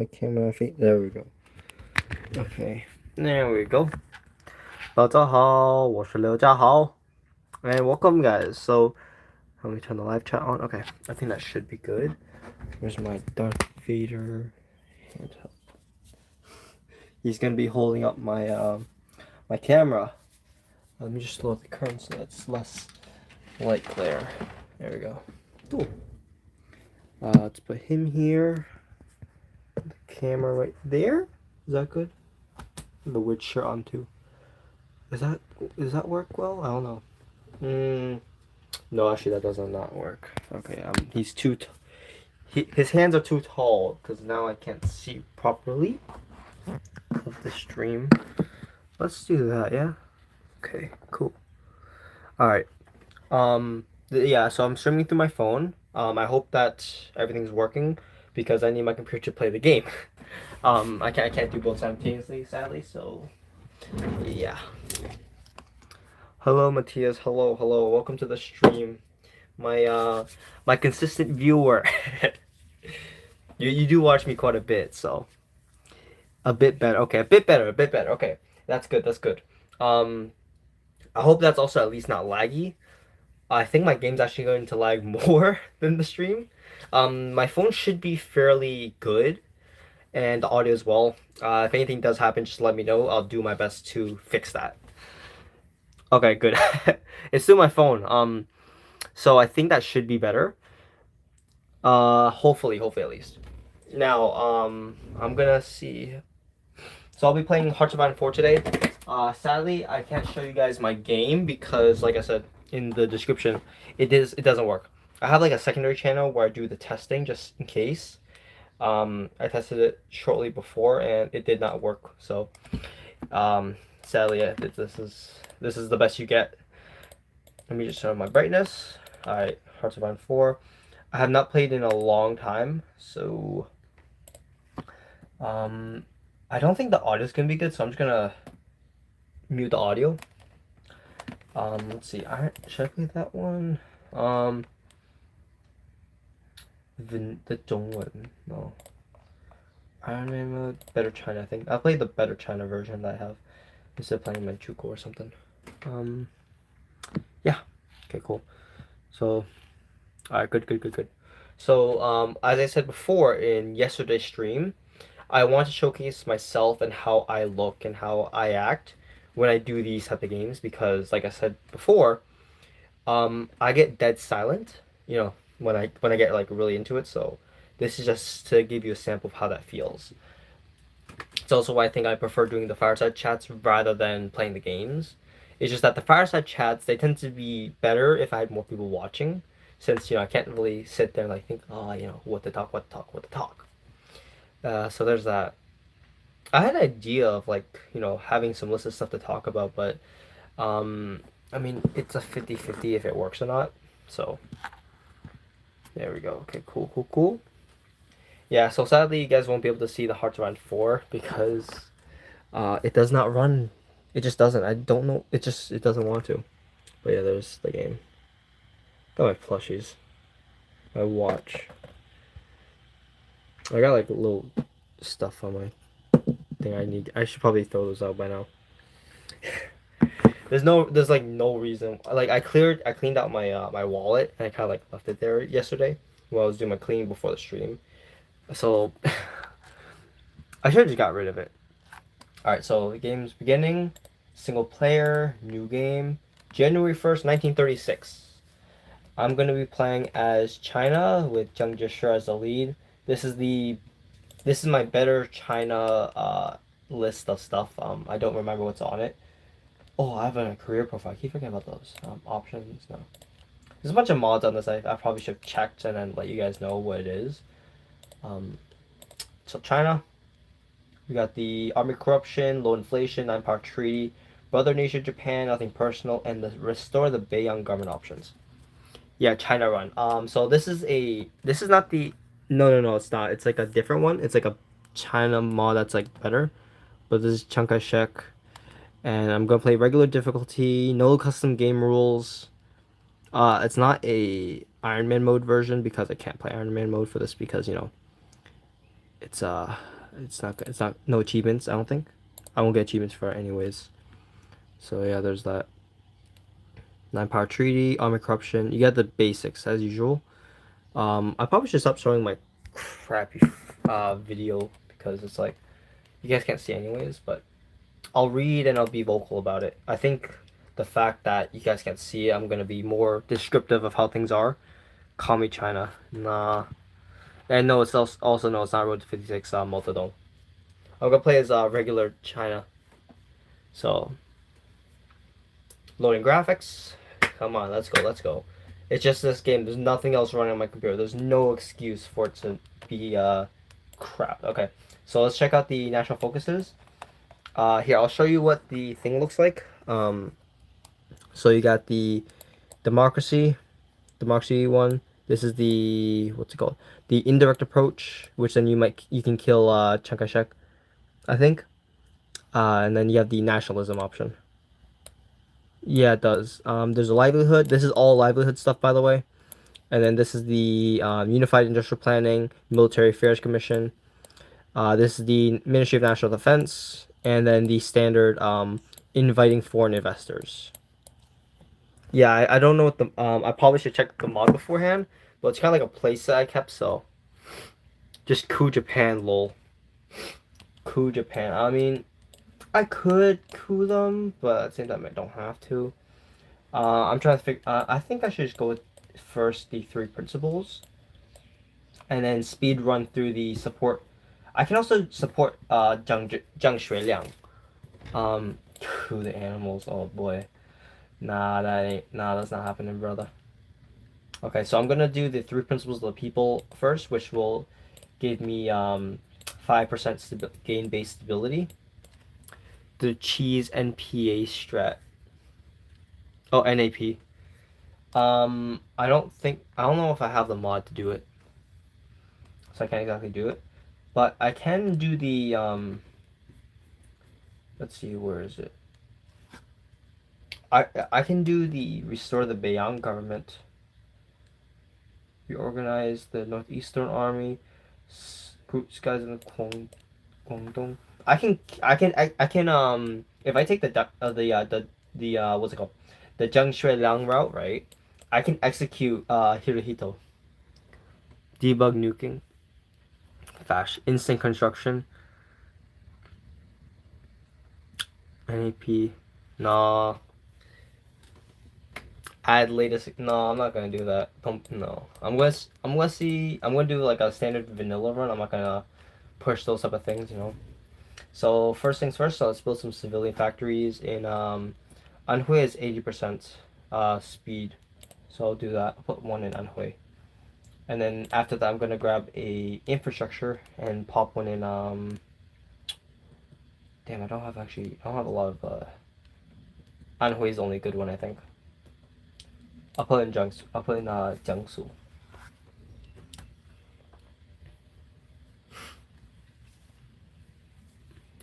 My camera feet. There we go. Okay, there we go. 大家好，我是刘家豪, and welcome, guys. So, let me turn the live chat on. Okay, I think that should be good. Where's my Darth Vader handheld? He's gonna be holding up my camera. Let me just lower the current so that's less light glare. There we go. Cool. Let's put him here. The camera right there. Is that good? The witch shirt on too. Does that work well? I don't know. No, actually that does not work. Okay, he's too. His hands are too tall because now I can't see properly of the stream. Let's do that, yeah. Okay, cool. All right. Yeah. So I'm streaming through my phone. I hope that everything's working because I need my computer to play the game. I can't do both simultaneously, sadly. So, yeah. Hello, Matthias. Hello. Welcome to the stream. My consistent viewer. You do watch me quite a bit, so a bit better. Okay, a bit better. Okay, that's good. Um, I hope that's also at least not laggy. I think my game's actually going to lag more than the stream. My phone should be fairly good, and the audio as well. If anything does happen, just let me know. I'll do my best to fix that. Okay, good. It's still my phone. So I think that should be better. Hopefully at least. Now, I'm gonna see. So I'll be playing Hearts of Iron 4 today. Sadly, I can't show you guys my game because, like I said in the description, it doesn't work. I have like a secondary channel where I do the testing just in case. I tested it shortly before and it did not work. So, sadly, yeah, this is the best you get. Let me just turn on my brightness. All right, Hearts of Iron 4. I have not played in a long time, so I don't think the audio is gonna be good, so I'm just gonna mute the audio. Let's see. Should I play that one? The 中文 no. Iron Man mode, Better China. I think I'll play the Better China version that I have instead of playing Manchukuo or something. Yeah. Okay, cool. So, all right, good. So, as I said before in yesterday's stream, I want to showcase myself and how I look and how I act when I do these type of games because, like I said before, I get dead silent, when I get like really into it. So this is just to give you a sample of how that feels. It's also why I think I prefer doing the fireside chats rather than playing the games. It's just that the fireside chats they tend to be better if I had more people watching, since I can't really sit there and like think, oh, what to talk. So there's that. I had an idea of like having some list of stuff to talk about, but I mean it's a 50-50 if it works or not. So there we go. Okay, cool. Yeah, so sadly you guys won't be able to see the Hearts of Iron 4 because it does not run. It just doesn't. I don't know. It doesn't want to. But yeah, there's the game. Got my plushies. My watch. I got like little stuff on my thing I need. I should probably throw those out by now. There's like no reason. Like I cleaned out my wallet and I kind of like left it there yesterday while I was doing my cleaning before the stream. So I should have just got rid of it. All right, so the game's beginning. Single player, new game, January 1st, 1936. I'm gonna be playing as China with Jiang Jieshi as the lead. This is my Better China list of stuff. I don't remember what's on it. Oh, I have a career profile. I keep forgetting about those options. No, there's a bunch of mods on this. I probably should have checked and then let you guys know what it is. So China, we got the army corruption, low inflation, nine-power treaty, brother nation Japan, nothing personal, and the restore the Beiyang government options. Yeah, China run. So this is not the no, it's not. It's like a different one. It's like a China mod that's like better, but this is Chiang Kai-shek, and I'm gonna play regular difficulty, no custom game rules. It's not a Iron Man mode version because I can't play Iron Man mode for this because it's not no achievements. I don't think. I won't get achievements for it anyways. So yeah, there's that. Nine Power Treaty, Army Corruption. You get the basics as usual. I probably should stop showing my crappy video because it's like you guys can't see anyways. But I'll read and I'll be vocal about it. I think the fact that you guys can't see it, I'm gonna be more descriptive of how things are. Call me China. Nah. And no, it's also no, it's not Road to 56 Multidome. I'm gonna play as regular China. So loading graphics. Come on, let's go, let's go. It's just this game. There's nothing else running on my computer. There's no excuse for it to be crap. Okay, so let's check out the national focuses. Here, I'll show you what the thing looks like. So you got the democracy one. This is the what's it called? The indirect approach, which then you can kill Chiang Kai-shek, I think. And then you have the nationalism option. Yeah, it does. There's a livelihood. This is all livelihood stuff, by the way. And then this is the Unified Industrial Planning Military Affairs Commission. This is the Ministry of National Defense, and then the standard inviting foreign investors. Yeah, I don't know what the I probably should check the mod beforehand, but it's kind of like a playset I kept, so just coup Japan, lol. Coup Japan. I mean, I could coup them, but at the same time I don't have to. I'm trying to figure. I think I should just go with first the three principles, and then speed run through the support. I can also support Zhang Xueliang. Coup the animals. Oh boy. Nah, that's not happening, brother. Okay, so I'm gonna do the three principles of the people first, which will give me 5% gain base stability. The cheese NPA strat. Oh, NAP. I don't know if I have the mod to do it, so I can't exactly do it, but I can do the Let's see, where is it? I can do the restore the Beiyang government. Reorganize the Northeastern Army. Group skies in the Guangdong. I can if I take the what's it called? The Zhang Xueliang route, right? I can execute Hirohito. Debug nuking. Fast instant construction. NAP. Nah. Add latest. No, I'm not gonna do that. No. I'm gonna do like a standard vanilla run. I'm not gonna push those type of things, you know. So first things first. So let's build some civilian factories in Anhui is 80% speed. So I'll do that. I'll put one in Anhui. And then after that, I'm gonna grab a infrastructure and pop one in Damn, I don't have a lot of Anhui is the only good one, I think. I'll put in Jiangsu.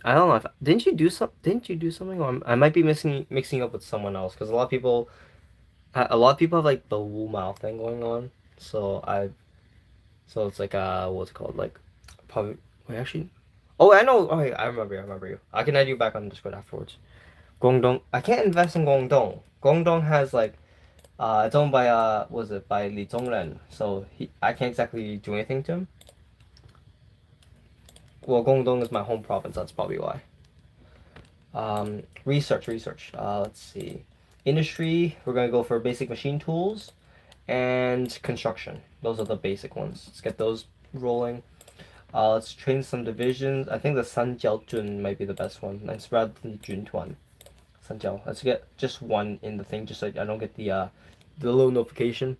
I don't know if didn't you do something, or I might be mixing up with someone else, because a lot of people have like the Wu Mao thing going on. So it's like what's it called, like probably wait actually. Oh, I know. Oh, I remember you. I can add you back on Discord afterwards. Guangdong. I can't invest in Guangdong. Guangdong has like it's owned by was it by Li Zongren, so I can't exactly do anything to him. Well, Guangdong is my home province. That's probably why. Research. Let's see. Industry. We're gonna go for basic machine tools, and construction. Those are the basic ones. Let's get those rolling. Let's train some divisions. I think the Sanjiao might be the best one. That's rather than the Juntuan. Sanjiao. Let's get just one in the thing, just so I don't get the little notification.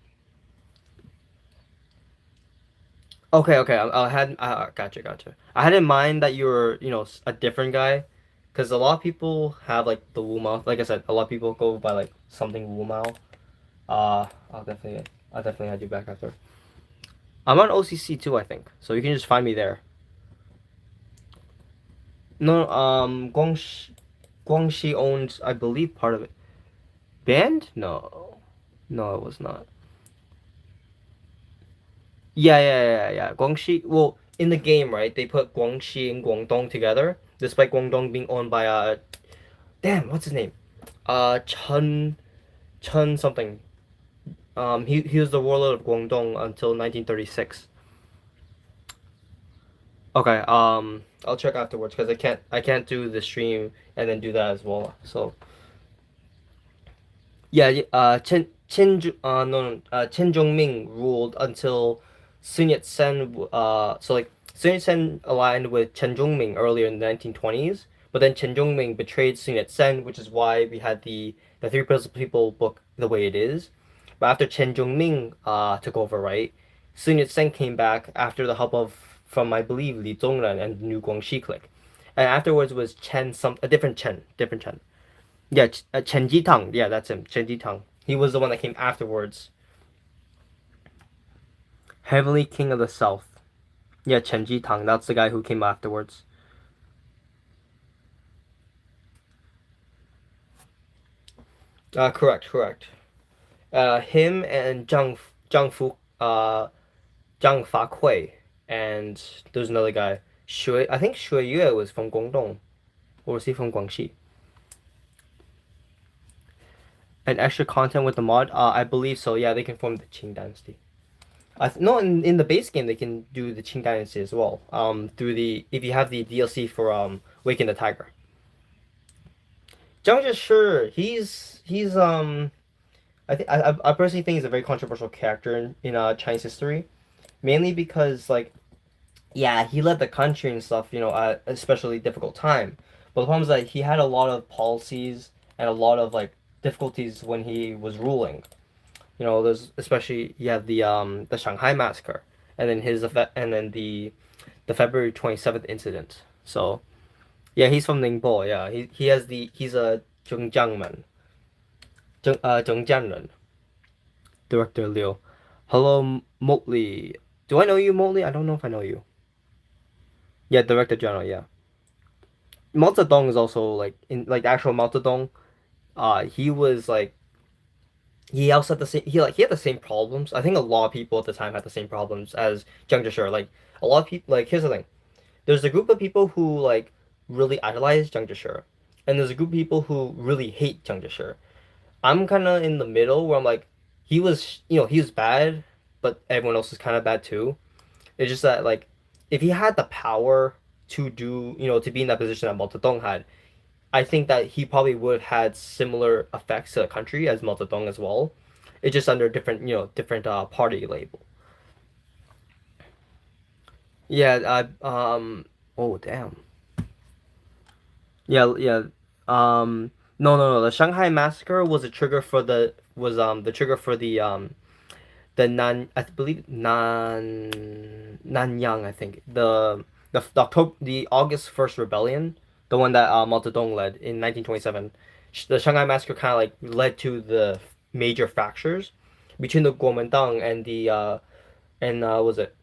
Okay. I had gotcha. I had in mind that you were, a different guy, because a lot of people have like the Wu Mao. Like I said, a lot of people go by like something Wu Mao. I'll definitely add you back after. I'm on OCC too, I think, so you can just find me there. No, Guangxi owns, I believe, part of it. Banned? No, it was not. Yeah. Guangxi. Well, in the game, right, they put Guangxi and Guangdong together, despite Guangdong being owned by damn, what's his name? Chen something. He was the warlord of Guangdong until 1936. Okay, I'll check afterwards because I can't do the stream and then do that as well. So yeah, Chen Zhongming ruled until Sun Yat-sen. So like Sun Yat-sen aligned with Chen Zhongming earlier in the 1920s, but then Chen Zhongming betrayed Sun Yat-sen, which is why we had the Three Principal People book the way it is. But after Chen Zhongming took over, right, Sun Yat-sen came back after the help of from I believe Li Zongren and the New Guangxi clique, and afterwards was Chen a different Chen. Yeah, Chen Jitang. Yeah, that's him. Chen Jitang. He was the one that came afterwards. Heavenly King of the South. Yeah, Chen Jitang. That's the guy who came afterwards. Correct. Him and Zhang Fakui, and there's another guy. I think Shui Yue was from Guangdong, or was he from Guangxi? And extra content with the mod, I believe so. Yeah, they can form the Qing Dynasty. No, in the base game they can do the Qing Dynasty as well. Through the if you have the DLC for Waken the Tiger. Zhang Zhishi, he's I personally think he's a very controversial character in Chinese history, mainly because like yeah he led the country and stuff at especially difficult time, but the problem is that he had a lot of policies and a lot of like difficulties when he was ruling. There's especially you have the Shanghai Massacre, and then his effect, and then the February 27th incident. So yeah, he's from Ningbo. Yeah, he's a Zhengjiangman, Zhengjianren. Director Liu. Hello, Motley. Do I know you, Motley? I don't know if I know you. Yeah, Director General. Yeah, Mao Zedong is also like in like actual Mao Zedong. He was like he also had the same he had the same problems. I think a lot of people at the time had the same problems as Jiang Zhishir. Like a lot of people like here's the thing. There's a group of people who like really idolize Jiang Zhishir, and there's a group of people who really hate Jiang Zhishir. I'm kind of in the middle where I'm like he was bad, but everyone else is kind of bad too. It's just that like if he had the power to do to be in that position that Mao Zedong had, I think that he probably would have had similar effects to the country as Mao Zedong as well. It's just under different party label. Yeah, oh damn. Yeah. No. The Shanghai Massacre was a trigger for the trigger for the I believe Nanyang, I think the October the August 1st rebellion, the one that Mao Zedong led in 1927. The Shanghai Massacre kind of like led to the major fractures between the Kuomintang and was it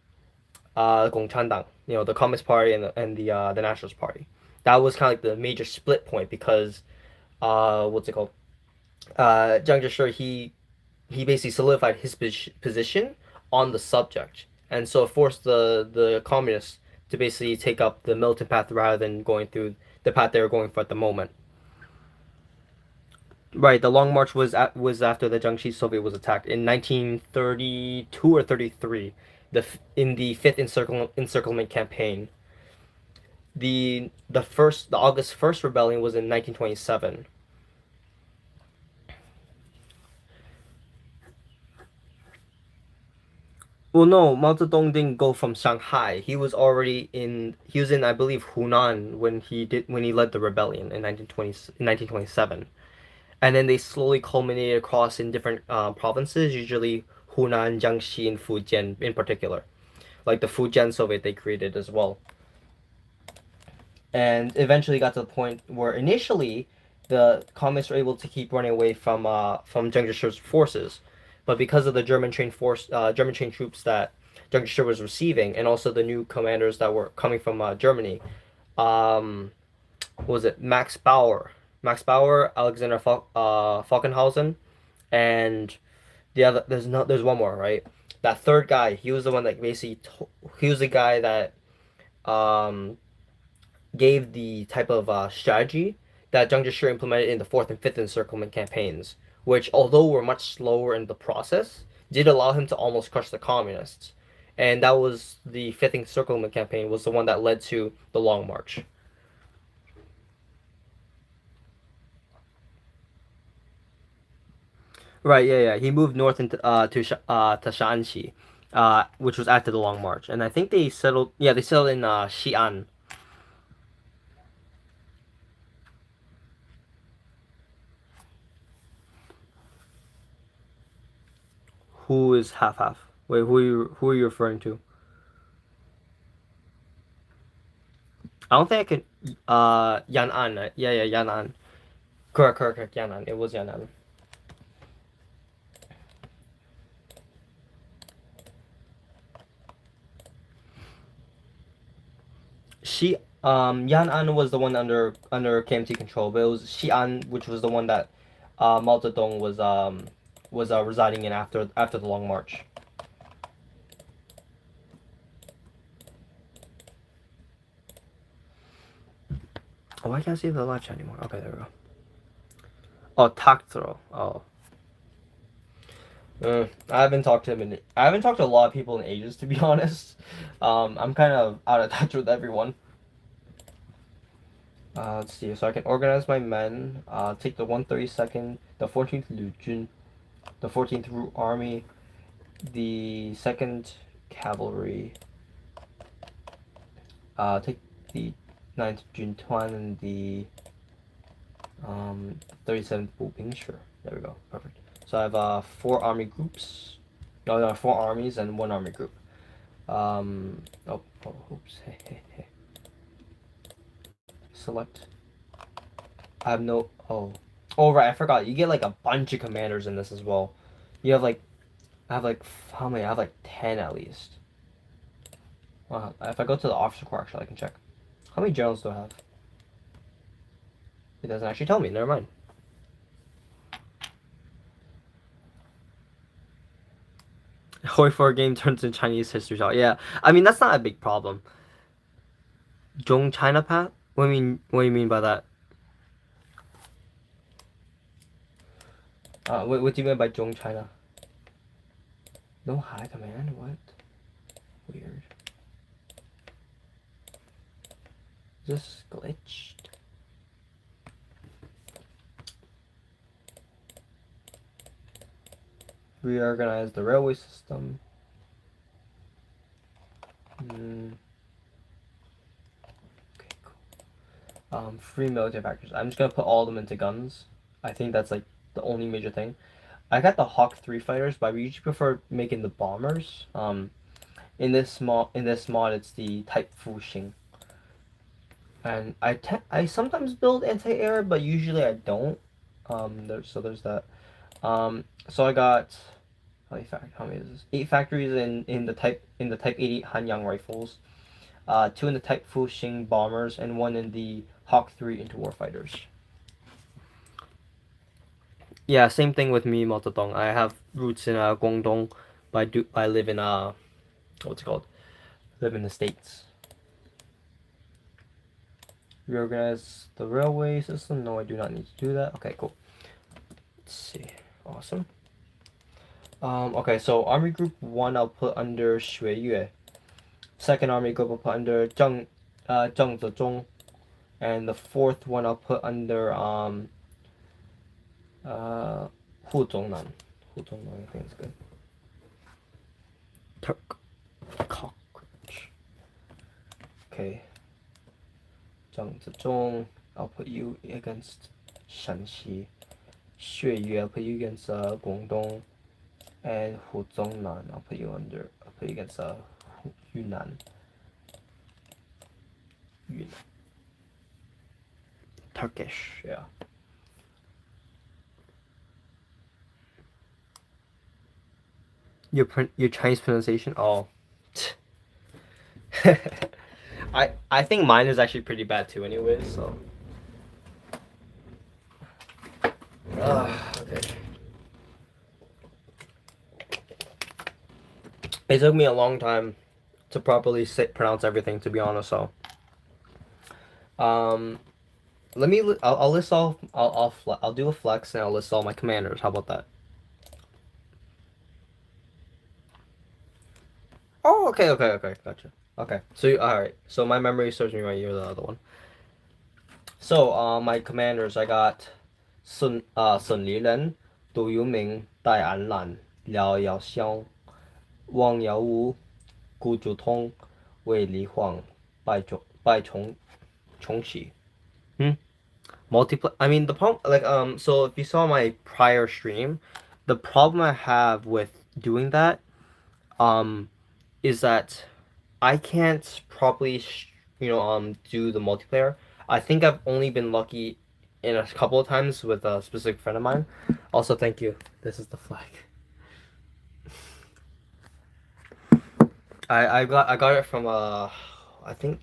Gongchandang, the Communist Party and the Nationalist Party. That was kind of like the major split point because what's it called? Jiang Zhishir he basically solidified his position on the subject, and so it forced the communists to basically take up the militant path rather than going through the path they were going for at the moment. Right, the Long March was after the Jiangxi Soviet was attacked in 1932 or 33, in the fifth encirclement campaign. The August 1st rebellion was in 1927. Well, no, Mao Zedong didn't go from Shanghai. He was in I believe Hunan when he led the rebellion in 1927. And then they slowly culminated across in different provinces, usually Hunan, Jiangxi, and Fujian in particular. Like the Fujian Soviet they created as well. And eventually got to the point where initially the communists were able to keep running away from Jiang Zhishir's forces, but because of the German trained troops that Jiang Zhishir was receiving, and also the new commanders that were coming from Germany, um, what was it Max Bauer, Alexander Falkenhausen, and there's one more, right? That third guy, he was the one that basically he was the guy that gave the type of strategy that Zhang Zhishi implemented in the 4th and 5th encirclement campaigns, which, although were much slower in the process, did allow him to almost crush the communists. And that was the 5th encirclement campaign was the one that led to the Long March. Right, yeah. He moved north into to Shanxi, which was after the Long March, and I think they settled. Yeah, they settled in Xi'an. Who is half half? Wait, who are you referring to? I don't think I can. Yan'an. Yeah, Yan'an. Correct. Yan'an. It was Yan'an. Yan'an was the one under KMT control, but it was Xi'an, which was the one that Mao Zedong was residing in after the Long March. Oh, I can't see the live chat anymore. Okay, there we go. Oh, Taktro. Oh. I haven't talked to a lot of people in ages, to be honest. I'm kind of out of touch with everyone. Let's see. So I can organize my men. Take the 132nd, the 14th Lujun, the 14th Root Army, the 2nd Cavalry. Take the 9th Juntuan and the 37th Wuping. Sure. There we go. Perfect. So I have 4 army groups. No, 4 armies and 1 army group. Oops. Hey. Select. I have no. Oh, right. I forgot. You get like a bunch of commanders in this as well. You have like. I have like. How many? I have like 10 at least. Wow. If I go to the officer corps, actually, I can check. How many generals do I have? It doesn't actually tell me. Never mind. HOI4 game turns in Chinese history. Yeah. I mean, that's not a big problem. Zhong China Path? What do you mean by that? What do you mean by Zhong China? No high command? What? Weird. Is this glitched? Reorganize the railway system. Okay, cool. Free military factors. I'm just gonna put all of them into guns. I think that's like the only major thing. I got the Hawk 3 fighters, but I usually prefer making the bombers. In this mod, it's the Type Fuxing. And I sometimes build anti-air, but usually I don't. There's that. So I got how many is this? 8 factories in the Type 88 Hanyang rifles, 2 in the Type Fuxing bombers, and 1 in the Hawk 3 interwar fighters. Yeah, same thing with me, Maltodong. I have roots in Guangdong, but I live in what's it called? Live in the States. Reorganize the railway system. No, I do not need to do that. Okay, cool. Let's see. Awesome. Okay, so Army Group 1 I'll put under Xueyue. Second Army Group I'll put under Zheng Zezong. And the 4th one I'll put under Hu Zhongnan. Hu Zhongnan, I think it's good. Turk. Cockroach. Okay. Zheng Zezong, I'll put you against Shanxi. Xueyue, I'll put you against Guangdong. And Hu Zhongnan, I'll put you against Yunnan. Turkish, yeah. Your Chinese pronunciation? Oh. I think mine is actually pretty bad too anyway, so. Okay. It took me a long time to properly pronounce everything, to be honest. So, um, let me. I'll list all. I'll do a flex and I'll list all my commanders. How about that? Oh, okay, gotcha. Okay, so all right. So my memory serves me right. You're the other one. So, my commanders, I got Sun Liren, Du Yuming, Dai Anlan, Liao Yaoxiang, Wang Yaowu, Gu Zhutong, Wei Lihuang, Bai Chongqi. Hmm? I mean, the problem, like, so if you saw my prior stream, the problem I have with doing that, um, is that I can't properly, do the multiplayer. I think I've only been lucky in a couple of times with a specific friend of mine. Also, thank you. This is the flag. I got it from I think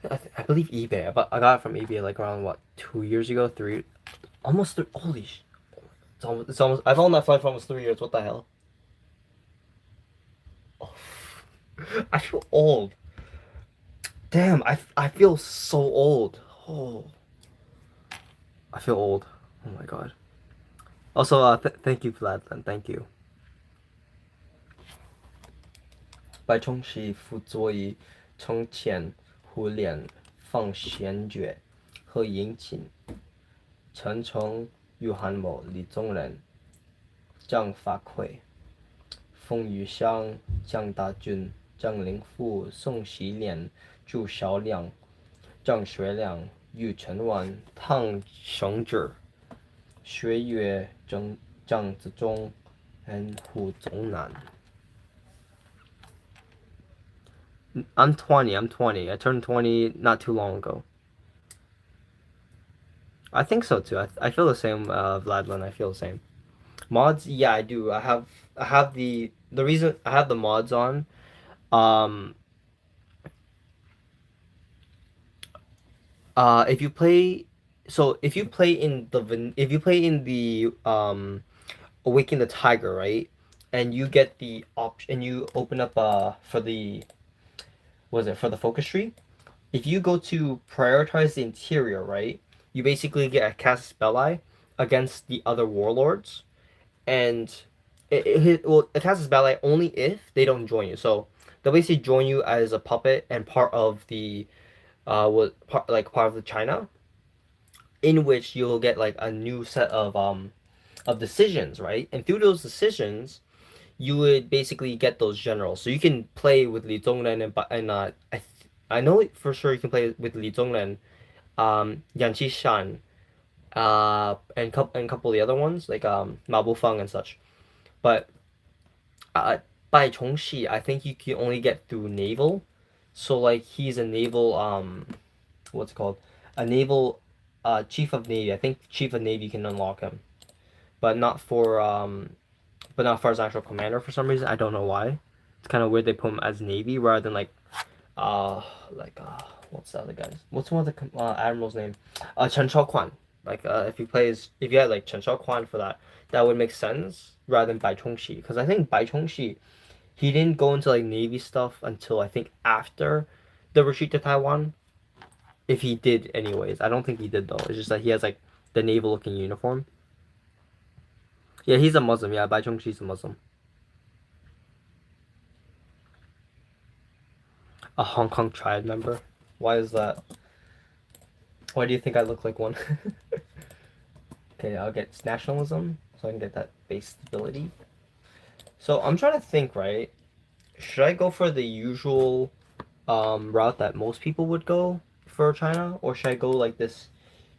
I believe eBay. But I got it from eBay like around what 2 years ago, three, almost three. Holy sh! It's almost. I've owned that flag for almost 3 years. What the hell? Oh, I feel old. Damn, I feel so old. Oh, I feel old. Oh my god. Also, thank you, Vladlen. Thank you. 白冲是辅佐以从前互联放先觉和引进，陈诚、余汉谋、李宗仁、张发奎、冯玉祥、江大军、张灵甫、宋希濂、朱绍良、张学良、余承万、唐生智、薛岳、张自忠 and 胡宗南。I'm 20. I'm 20. I turned 20 not too long ago. I think so too. I feel the same, Vladlin. I feel the same. Mods, yeah, I do. I have the reason I have the mods on. Um, if you play, so if you play in the Awaken the Tiger, right? And you get the option, and you open up for the was it for the focus tree? If you go to prioritize the interior, right, you basically get a cast spell against the other warlords, and it casts spell only if they don't join you. So they'll basically join you as a puppet and part of the part of the China, in which you'll get like a new set of decisions, right? And through those decisions, you would basically get those generals. So you can play with Li Zongren I know for sure you can play with Li Zongren, Yan Qishan, and couple of the other ones like Ma Bufang and such. But by Chongxi, I think you can only get through naval. So like he's a naval what's it called? A naval chief of navy. I think chief of navy can unlock him, but not for his actual commander for some reason. I don't know why. It's kind of weird they put him as navy rather than uh like what's the other guy's? What's one of the admiral's name? Chen Shaoquan. Like if you had like Chen Shaoquan for that, that would make sense rather than Bai Chongxi, because I think Bai Chongxi he didn't go into like navy stuff until I think after the retreat to Taiwan. If he did, anyways, I don't think he did though. It's just that he has like the naval looking uniform. Yeah, he's a Muslim. Yeah, Bai Chongxi's a Muslim. A Hong Kong tribe member. Why is that? Why do you think I look like one? Okay, I'll get nationalism so I can get that base stability. So I'm trying to think, right? Should I go for the usual route that most people would go for China, or should I go like this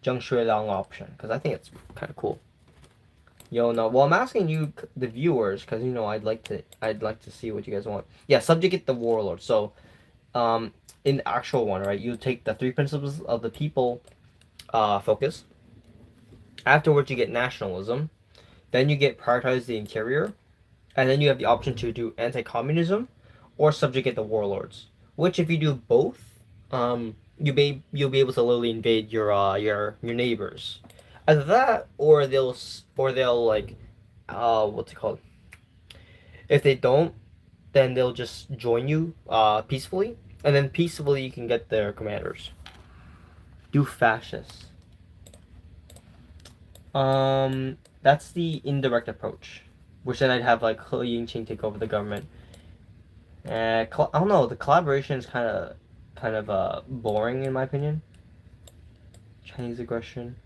Zheng Shuiliang option? Because I think it's kind of cool. Yo, no. Well, I'm asking you, the viewers, because I'd like to see what you guys want. Yeah, subjugate the warlord. So, in the actual one, right? You take the three principles of the people, focus. Afterwards, you get nationalism. Then you get prioritize the interior, and then you have the option to do anti-communism, or subjugate the warlords. Which, if you do both, you'll be able to literally invade your neighbors. Either that, or they'll like, what's it called? If they don't, then they'll just join you peacefully, and then peacefully you can get their commanders. Do fascists. That's the indirect approach, which then I'd have like He Yingqing take over the government. I don't know. The collaboration is kind of boring in my opinion. Chinese aggression.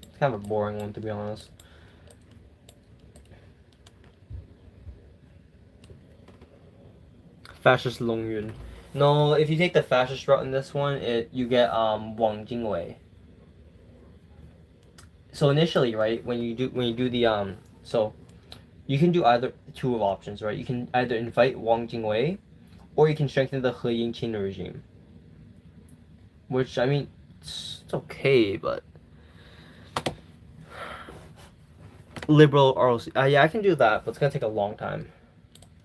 It's kind of a boring one to be honest. Fascist Long Yun. No, if you take the fascist route in this one, you get Wang Jingwei. So initially, right, when you do the so you can do either two of options, right? You can either invite Wang Jingwei, or you can strengthen the He Yingqing regime. Which I mean, it's okay, but liberal ROC. Yeah, I can do that, but it's gonna take a long time.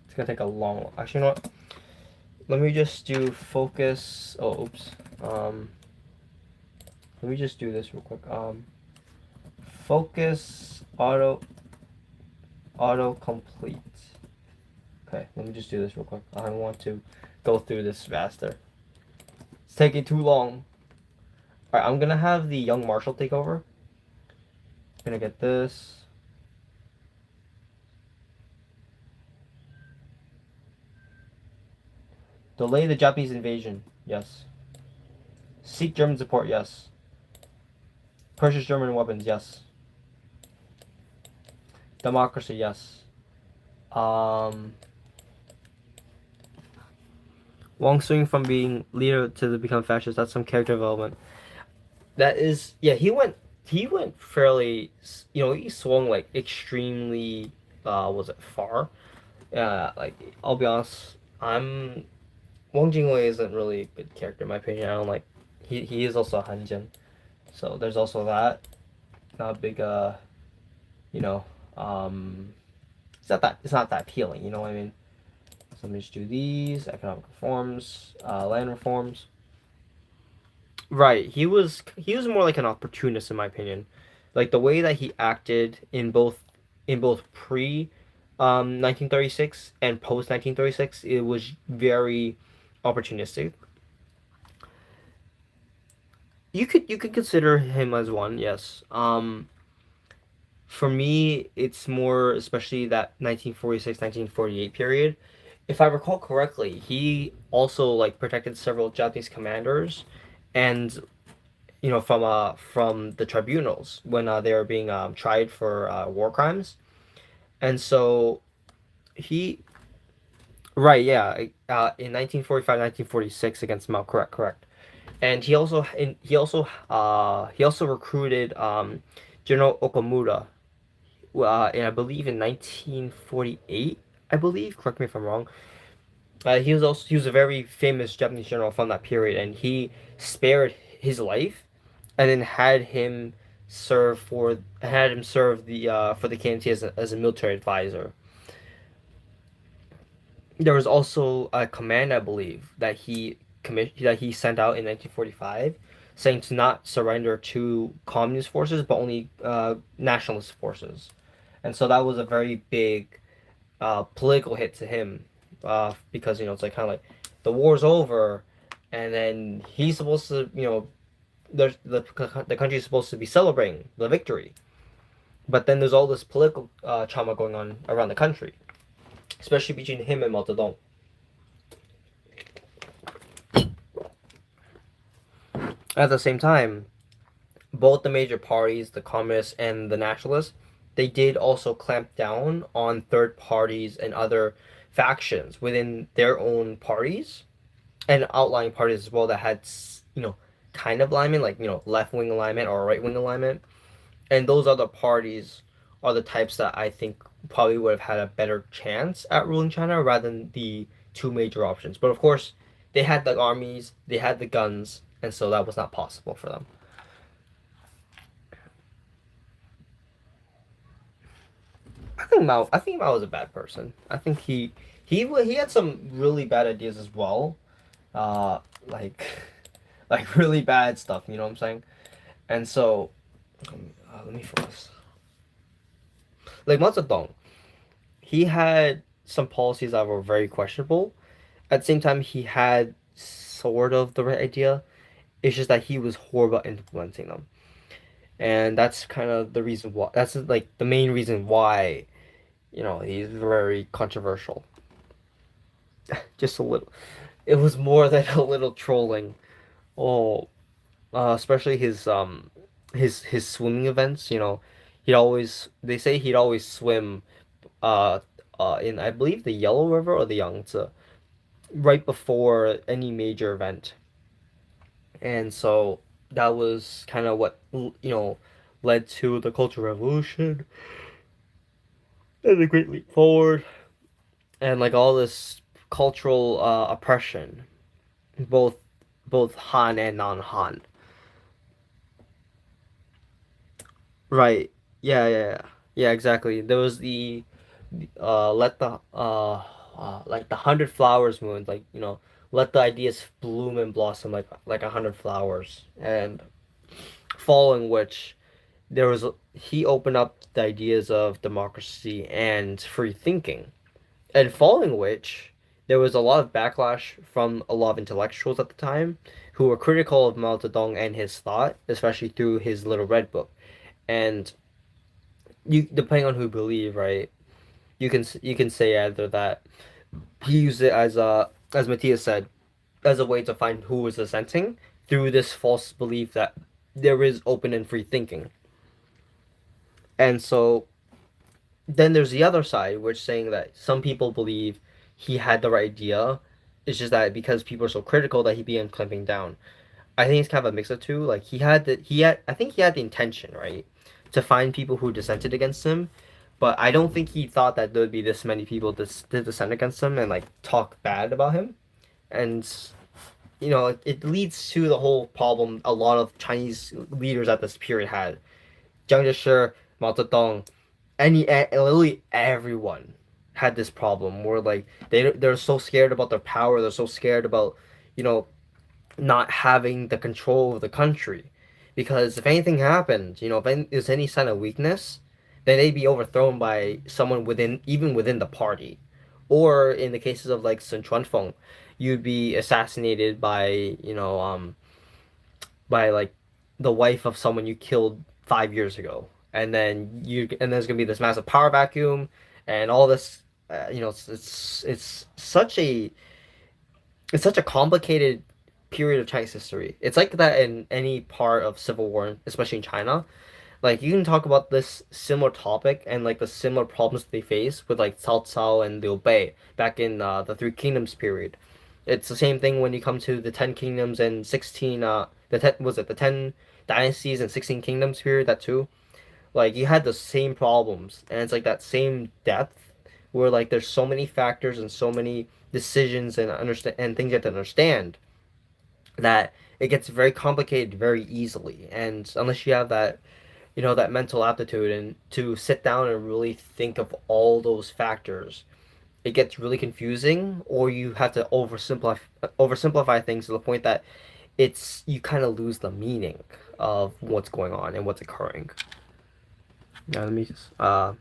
It's gonna take a long. Actually, you know what? Let me just do focus. Oh, oops. Let me just do this real quick. Focus auto complete. Okay, let me just do this real quick. I want to go through this faster. It's taking too long. Alright, I'm gonna have the young marshal take over. I'm gonna get this. Delay the Japanese invasion. Yes. Seek German support. Yes. Purchase German weapons. Yes. Democracy. Yes. Wang swing from being leader to become fascist. That's some character development. That is, yeah. He went fairly. You know, he swung like extremely. Was it far? Yeah. Like I'll be honest. Wang Jingwei isn't really a good character in my opinion. I don't like. He is also a Hanjin, so there's also that. Not a big you know, it's not that appealing. You know what I mean? So let me just do these economic reforms, land reforms. Right, he was more like an opportunist in my opinion, like the way that he acted in both pre 1936 and post 1936, it was very opportunistic. You could consider him as one, yes. For me, it's more especially that 1946 1948 period. If I recall correctly, he also like protected several Japanese commanders, and you know from the tribunals when they were being tried for war crimes, and so he right yeah in 1945 1946 against Mao, correct, and he also recruited General Okamura, and I believe in 1948, I believe. Correct me if I'm wrong. He was a very famous Japanese general from that period, and he spared his life, and then had him serve the for the KMT as a military advisor. There was also a command, I believe, that he sent out in 1945, saying to not surrender to communist forces, but only nationalist forces, and so that was a very big political hit to him, because you know it's like kind of like the war's over, and then he's supposed to the country is supposed to be celebrating the victory, but then there's all this political trauma going on around the country, especially between him and Mao Zedong. At the same time, both the major parties, the communists and the nationalists, they did also clamp down on third parties and other factions within their own parties, and outlying parties as well that had kind of alignment, like left wing alignment or right wing alignment. And those other parties are the types that I think probably would have had a better chance at ruling China rather than the two major options. But of course, they had the armies, they had the guns, and so that was not possible for them. I think Mao was a bad person. I think he had some really bad ideas as well, uh, like like really bad stuff. You know what I'm saying? And so let me focus. Like Mao Zedong, he had some policies that were very questionable. At the same time, he had sort of the right idea. It's just that he was horrible at implementing them, and that's kind of the reason why. That's like the main reason why, he's very controversial. Just a little. It was more than a little trolling. Oh, especially his swimming events. He'd always they say he'd always swim uh in I believe the Yellow River or the Yangtze right before any major event. And so that was kind of what led to the Cultural Revolution and the Great Leap Forward and like all this cultural oppression, both Han and non-Han. Right. Yeah, yeah, yeah. Yeah, exactly. There was the let the like the 100 flowers moon, like let the ideas bloom and blossom like 100 flowers. And following which there was he opened up the ideas of democracy and free thinking. And following which there was a lot of backlash from a lot of intellectuals at the time who were critical of Mao Zedong and his thought, especially through his Little Red Book. And you depending on who you believe, right? You can say either that he used it as Matthias said, as a way to find who was dissenting through this false belief that there is open and free thinking. And so then there's the other side, which saying that some people believe he had the right idea. It's just that because people are so critical that he began clamping down. I think it's kind of a mix of two. Like I think he had the intention, right, to find people who dissented against him, but I don't think he thought that there would be this many people to dissent against him and like talk bad about him. And it leads to the whole problem a lot of Chinese leaders at this period had. Jiang Zeshi, Mao Zedong, literally everyone had this problem where like they're so scared about their power, they're so scared about you know not having the control of the country. Because if anything happened, if there's any sign of weakness, then they'd be overthrown by someone even within the party. Or in the cases of like Sun Chuanfeng, you'd be assassinated by like the wife of someone you killed 5 years ago. And there's gonna be this massive power vacuum and all this. It's such a complicated period of Chinese history. It's like that in any part of civil war, especially in China. Like you can talk about this similar topic and like the similar problems they face with like Cao Cao and Liu Bei back in the Three Kingdoms period. It's the same thing when you come to the 10 Kingdoms and 16 the 10 dynasties and 16 kingdoms period, that too. Like you had the same problems and it's like that same depth where like there's so many factors and so many decisions and things you have to understand that it gets very complicated very easily. And unless you have that mental aptitude and to sit down and really think of all those factors, it gets really confusing, or you have to oversimplify things to the point that you kind of lose the meaning of what's going on and what's occurring. Now let me just I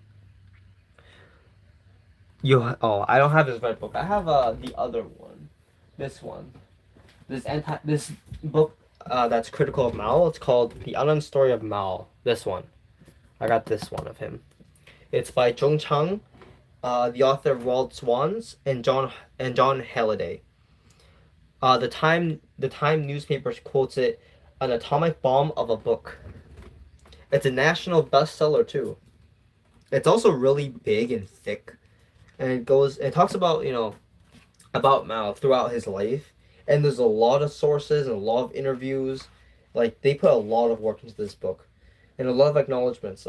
don't have this red book. I have the other one. This one. This book that's critical of Mao. It's called The Unknown Story of Mao. This one. I got this one of him. It's by Zhong Chang, the author of Wild Swans, and John Halliday. The Time newspaper quotes it an atomic bomb of a book. It's a national bestseller too. It's also really big and thick, and it talks about Mao throughout his life, and there's a lot of sources and a lot of interviews. Like they put a lot of work into this book, and a lot of acknowledgments.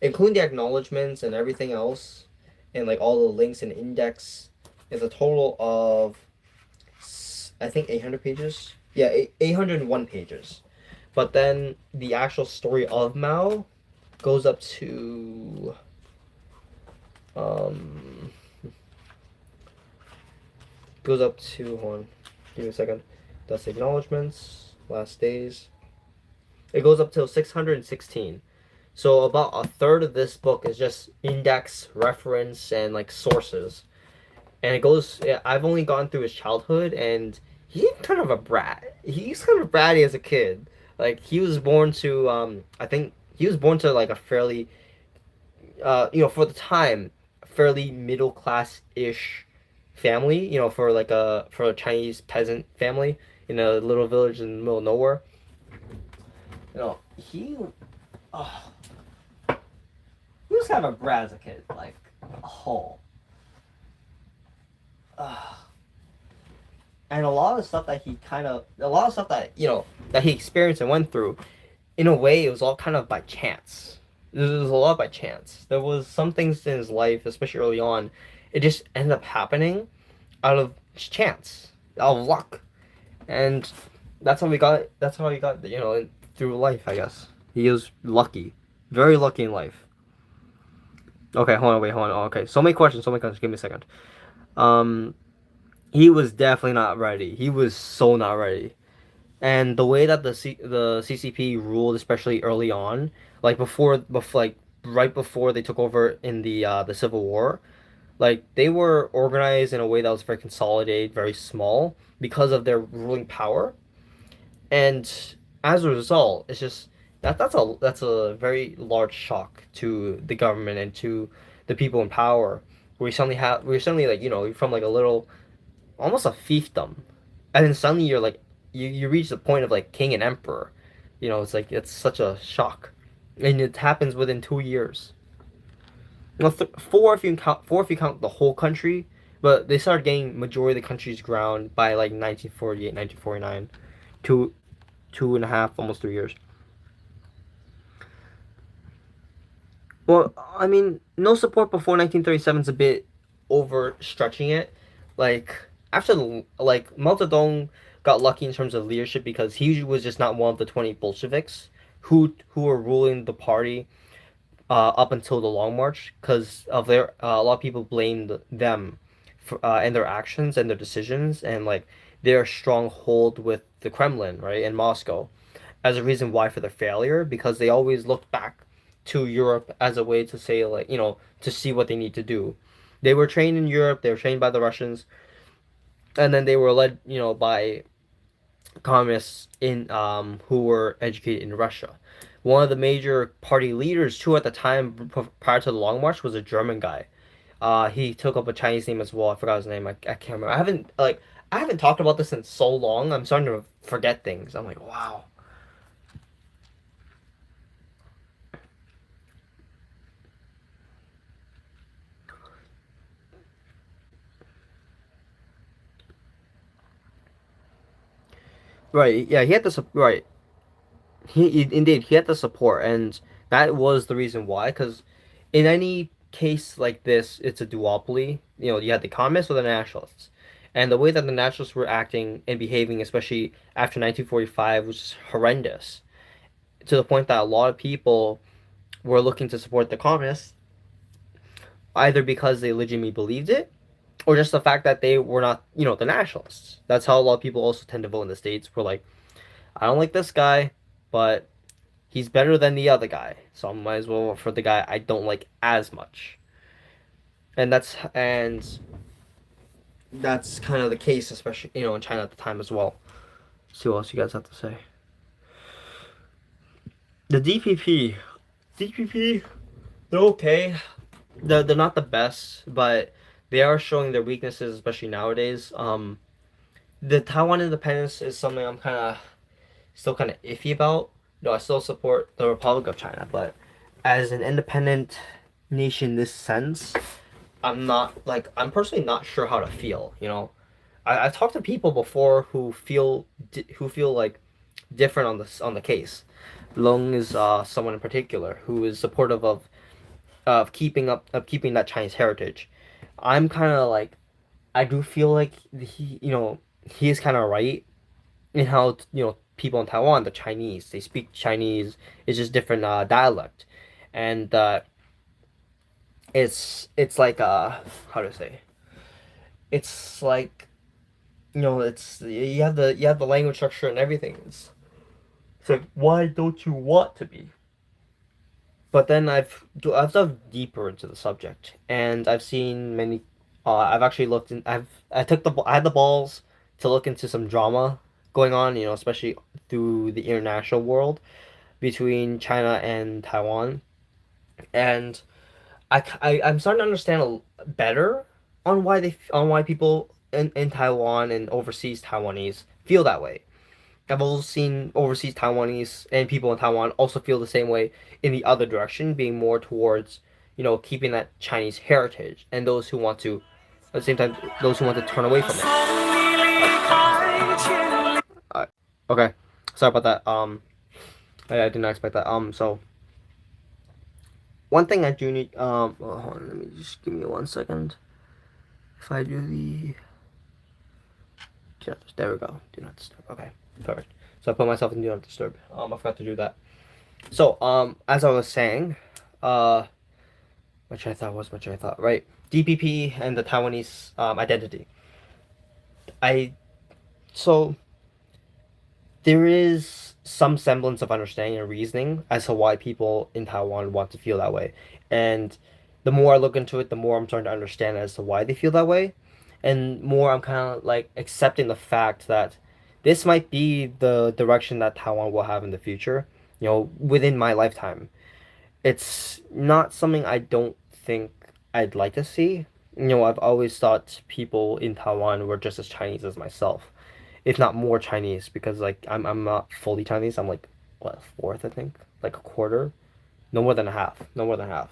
Including the acknowledgments and everything else, and like all the links and index, is a total of I think 800 pages. Yeah, 801 pages. But then the actual story of Mao goes up to hold on, give me a second. That's acknowledgments, last days. It goes up till 616. So about a third of this book is just index, reference, and like sources. And it goes. I've only gone through his childhood, and he's kind of a brat. He's kind of bratty as a kid. Like he was born to. I think he was born to like a fairly, for the time, fairly middle class ish family. For a Chinese peasant family in a little village in the middle of nowhere. He. Uh, he was kind of a brat as a kid. Like a whole. Uh, and a lot of stuff that that he experienced and went through, in a way, it was all kind of by chance. It was a lot by chance. There was some things in his life, especially early on, it just ended up happening out of chance, out of luck, and that's how we got. That's how he got. Through life, I guess. He was lucky, very lucky in life. Okay, hold on. Okay, so many questions. So many questions. Give me a second. Um, he was definitely not ready. He was so not ready. And the way that the CCP ruled, especially early on, like right before they took over in the Civil War, like they were organized in a way that was very consolidated, very small because of their ruling power. And as a result, it's just that's a very large shock to the government and to the people in power. We suddenly like from like a little, almost a fiefdom, and then suddenly you're like you reach the point of like king and emperor. It's like it's such a shock, and it happens within 2 years. Four if you count the whole country, but they started getting majority of the country's ground by like 1948, 1949, two and a half, almost 3 years. Well, I mean, no support before 1937 is a bit overstretching it. Like Mao Zedong got lucky in terms of leadership because he was just not one of the 20 Bolsheviks who were ruling the party up until the Long March, because of their a lot of people blamed them for and their actions and their decisions, and like their stronghold with the Kremlin, right, in Moscow, as a reason why for their failure, because they always looked back to Europe as a way to say, like, to see what they need to do. They were trained in Europe, they were trained by the Russians, and then they were led, by communists in who were educated in Russia. One of the major party leaders too at the time prior to the Long March was a German guy. He took up a Chinese name as well. I forgot his name. I can't remember. I haven't talked about this in so long. I'm starting to forget things. I'm like, wow. Right. Yeah. He had the right. Indeed he had the support, and that was the reason why. Because in any case like this, it's a duopoly. You had the communists or the nationalists, and the way that the nationalists were acting and behaving, especially after 1945, was horrendous, to the point that a lot of people were looking to support the communists either because they legitimately believed it, or just the fact that they were not, the nationalists. That's how a lot of people also tend to vote in the States. Were like, I don't like this guy, but he's better than the other guy, so I might as well vote for the guy I don't like as much. And that's kind of the case, especially in China at the time as well. Let's see what else you guys have to say. The DPP, they're okay. They're not the best, but they are showing their weaknesses, especially nowadays. The Taiwan independence is something I'm still kind of iffy about. I still support the Republic of China, but as an independent nation in this sense, I'm personally not sure how to feel. I've talked to people before who feel like different on the case. Long is someone in particular who is supportive of keeping that Chinese heritage. I'm kind of like, I do feel like he is kind of right in how people in Taiwan, the Chinese, they speak Chinese. It's just different dialect, and it's like how to say, it's like it's you have the language structure and everything. It's like, why don't you want to be? But then I've dug deeper into the subject, and I've seen many. I've actually looked in. I had the balls to look into some drama going on. Especially through the international world between China and Taiwan, and I'm starting to understand better on why people in Taiwan and overseas Taiwanese feel that way. I've also seen overseas Taiwanese and people in Taiwan also feel the same way in the other direction, being more towards, keeping that Chinese heritage, and those who want to, at the same time, those who want to turn away from it. Okay, sorry about that. I did not expect that. So one thing I do need, well, hold on, let me just give me 1 second. If I do the, there we go. Do not disturb. Okay, perfect. So I put myself in do not disturb. I forgot to do that. So, as I was saying, uh, my train of thought, right? DPP and the Taiwanese identity. I so there is some semblance of understanding and reasoning as to why people in Taiwan want to feel that way, and the more I look into it, the more I'm starting to understand as to why they feel that way, and more I'm kind of like accepting the fact that this might be the direction that Taiwan will have in the future. Within my lifetime. It's not something I don't think I'd like to see. I've always thought people in Taiwan were just as Chinese as myself, if not more Chinese, because like I'm not fully Chinese. I'm like what, fourth, I think, like a quarter, no more than a half, no more than half.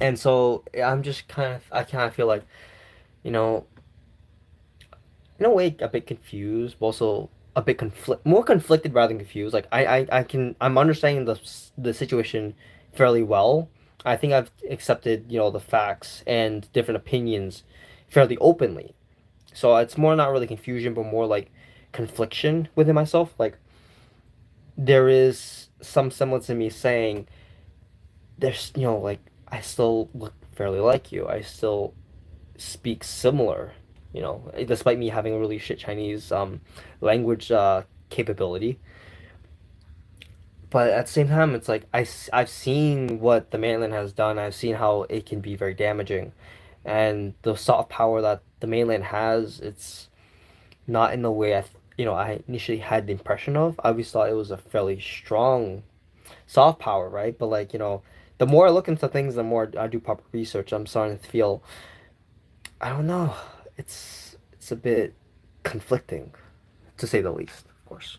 And so I'm just I kind of feel like you know in a way a bit confused, but also a bit more conflicted rather than confused. Like I'm understanding the situation fairly well. I think I've accepted the facts and different opinions fairly openly. So it's more not really confusion, but more like confliction within myself. Like there is some semblance in me saying there's like I still look fairly like you. I still speak similar, despite me having a really shit Chinese language capability. But at the same time, it's like I've seen what the mainland has done. I've seen how it can be very damaging. And the soft power that the mainland has, it's not in the way I initially had the impression of. I always thought it was a fairly strong soft power, right? But like, the more I look into things, the more I do proper research, I'm starting to feel I don't know. It's a bit conflicting, to say the least, of course.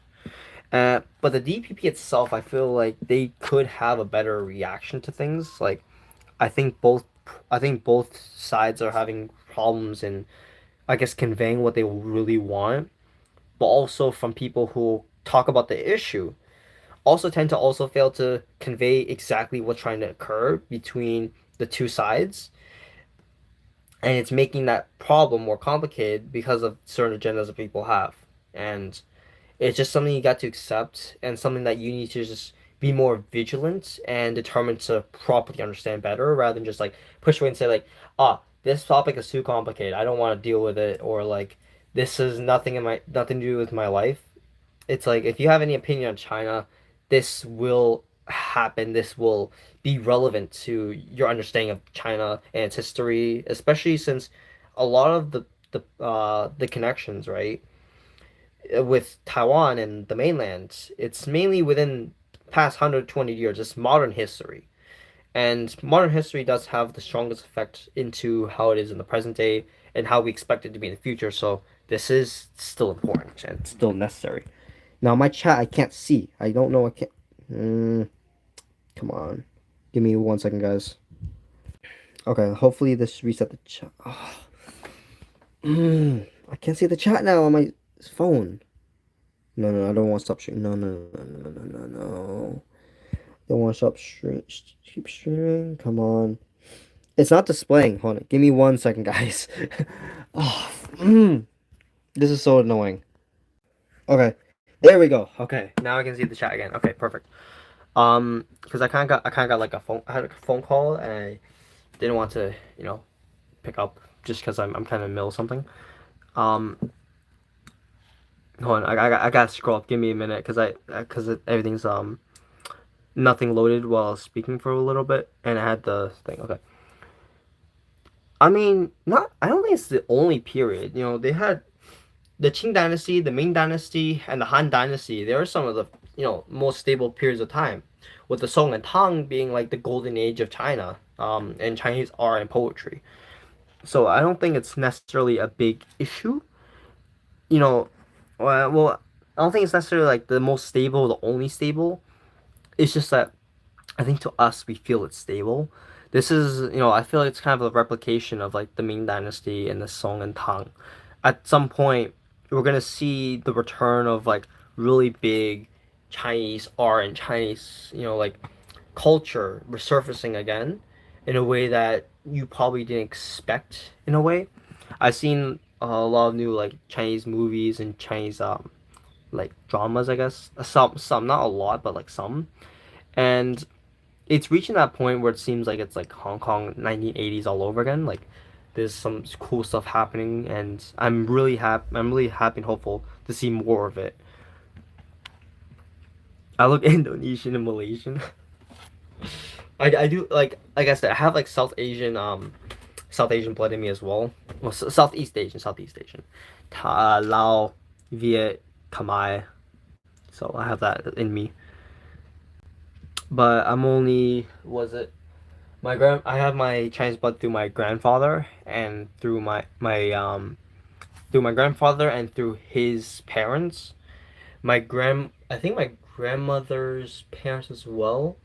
But the DPP itself, I feel like they could have a better reaction to things. Like, I think both, I think both sides are having problems in, I guess, conveying what they really want, but also from people who talk about the issue also tend to also fail to convey exactly what's trying to occur between the two sides, and it's making that problem more complicated because of certain agendas that people have. And it's just something you got to accept, and something that you need to just be more vigilant and determined to properly understand better, rather than just like push away and say like, this topic is too complicated, I don't want to deal with it, or like this is nothing to do with my life. It's like if you have any opinion on China, this will happen. This will be relevant to your understanding of China and its history, especially since a lot of the connections, right, with Taiwan and the mainland, it's mainly within past 120 years. It's modern history. And modern history does have the strongest effect into how it is in the present day and how we expect it to be in the future. So this is still important and still necessary. Now my chat I can't see. I don't know. I can't. Come on, give me 1 second, guys. Okay, hopefully this reset the chat. Oh. I can't see the chat now on my phone. No, I don't want to stop streaming. No. Don't want to stop streaming. Keep streaming. Come on. It's not displaying. Hold on. Give me 1 second, guys. Oh, this is so annoying. Okay, there we go. Okay, now I can see the chat again. Okay, perfect. Because I kind of got like I had a phone call, and I didn't want to, pick up just because I'm kind of in the middle of something. Um, Hold on, I gotta scroll up. Give me a minute, because everything's nothing loaded while speaking for a little bit, and I had the thing. Okay. I mean, not. I don't think it's the only period. They had the Qing Dynasty, the Ming Dynasty, and the Han Dynasty. They are some of the most stable periods of time, with the Song and Tang being like the golden age of China, and Chinese art and poetry. So I don't think it's necessarily a big issue. You know, well, I don't think it's necessarily like the most stable, the only stable. It's just that I think to us we feel it's stable. This is, I feel like it's kind of a replication of like the Ming Dynasty and the Song and Tang. At some point, we're gonna see the return of like really big Chinese art and Chinese, like culture resurfacing again in a way that you probably didn't expect in a way. I've seen a lot of new like Chinese movies and Chinese like dramas, I guess. Some not a lot, but like some. And it's reaching that point where it seems like it's like Hong Kong 1980s all over again. Like there's some cool stuff happening, and I'm really happy and hopeful to see more of it. I look Indonesian and Malaysian. I do like I said, I have like South Asian blood in me as well. Well, Southeast Asian, Lao, Viet, Khmer. So I have that in me. But I'm only was it I have my Chinese blood through my grandfather and through my grandfather and through his parents. I think my grandmother's parents as well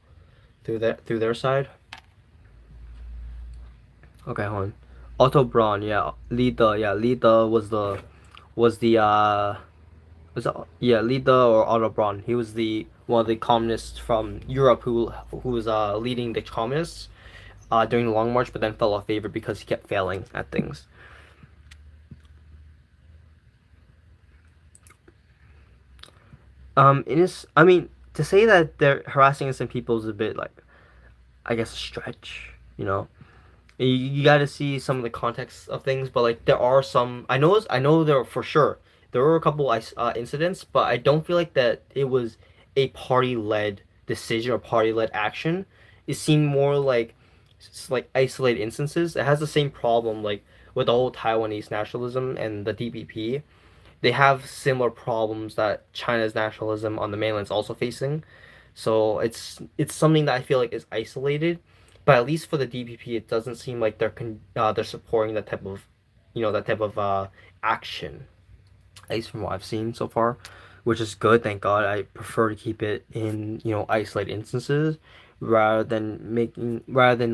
through their side. Okay, hold on. Otto Braun, yeah, Lida was the was it, yeah, Lida or Otto Braun. He was the one of the communists from Europe who was leading the communists during the Long March, but then fell off favor because he kept failing at things. I mean, to say that they're harassing innocent people is a bit like, I guess, a stretch. You got to see some of the context of things, but like there are some. I know there for sure there were a couple incidents, but I don't feel like that it was a party led decision or party led action. It seemed more like like isolated instances. It has the same problem like with the whole Taiwanese nationalism and the DPP. They have similar problems that China's nationalism on the mainland is also facing. So it's something that I feel like is isolated, but at least for the DPP, it doesn't seem like they're supporting that type of action. At least from what I've seen so far, which is good. Thank God. I prefer to keep it in isolated instances rather than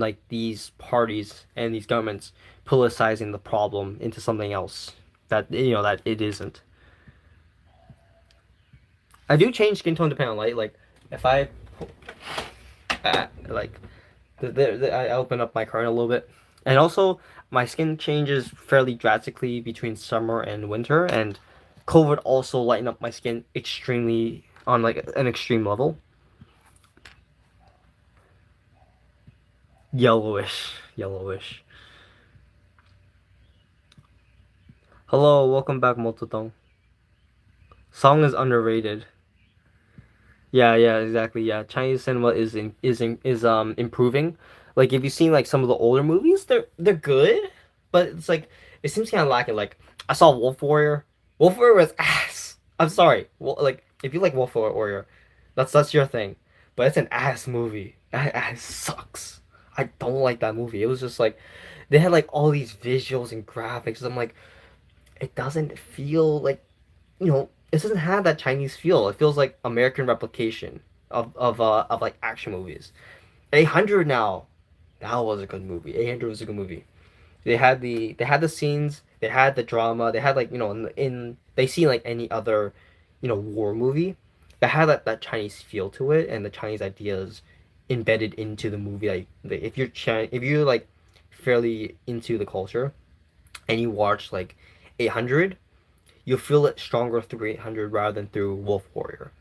like these parties and these governments politicizing the problem into something else that that it isn't. I do change skin tone depending on light. Like if I like I open up my curtain a little bit, and also my skin changes fairly drastically between summer and winter, and COVID also lightened up my skin extremely on like an extreme level. Yellowish. Hello, welcome back, Mototong. Song is underrated. Yeah, exactly. Yeah, Chinese cinema is improving. Like if you've seen like some of the older movies, they're good, but it's like it seems kind of lacking. Like I saw Wolf Warrior. Wolf Warrior was ass. I'm sorry. Well, like if you like Wolf Warrior, that's your thing. But it's an ass movie. It sucks. I don't like that movie. It was just like they had like all these visuals and graphics. I'm like, it doesn't feel like it doesn't have that Chinese feel. It feels like American replication of like action movies. 800 now, that was a good movie. 800 was a good movie. They had the scenes, they had the drama, they had like they see like any other war movie that had that Chinese feel to it and the Chinese ideas embedded into the movie. Like if you're like fairly into the culture and you watch like 800, you'll feel it stronger through 800 rather than through Wolf Warrior.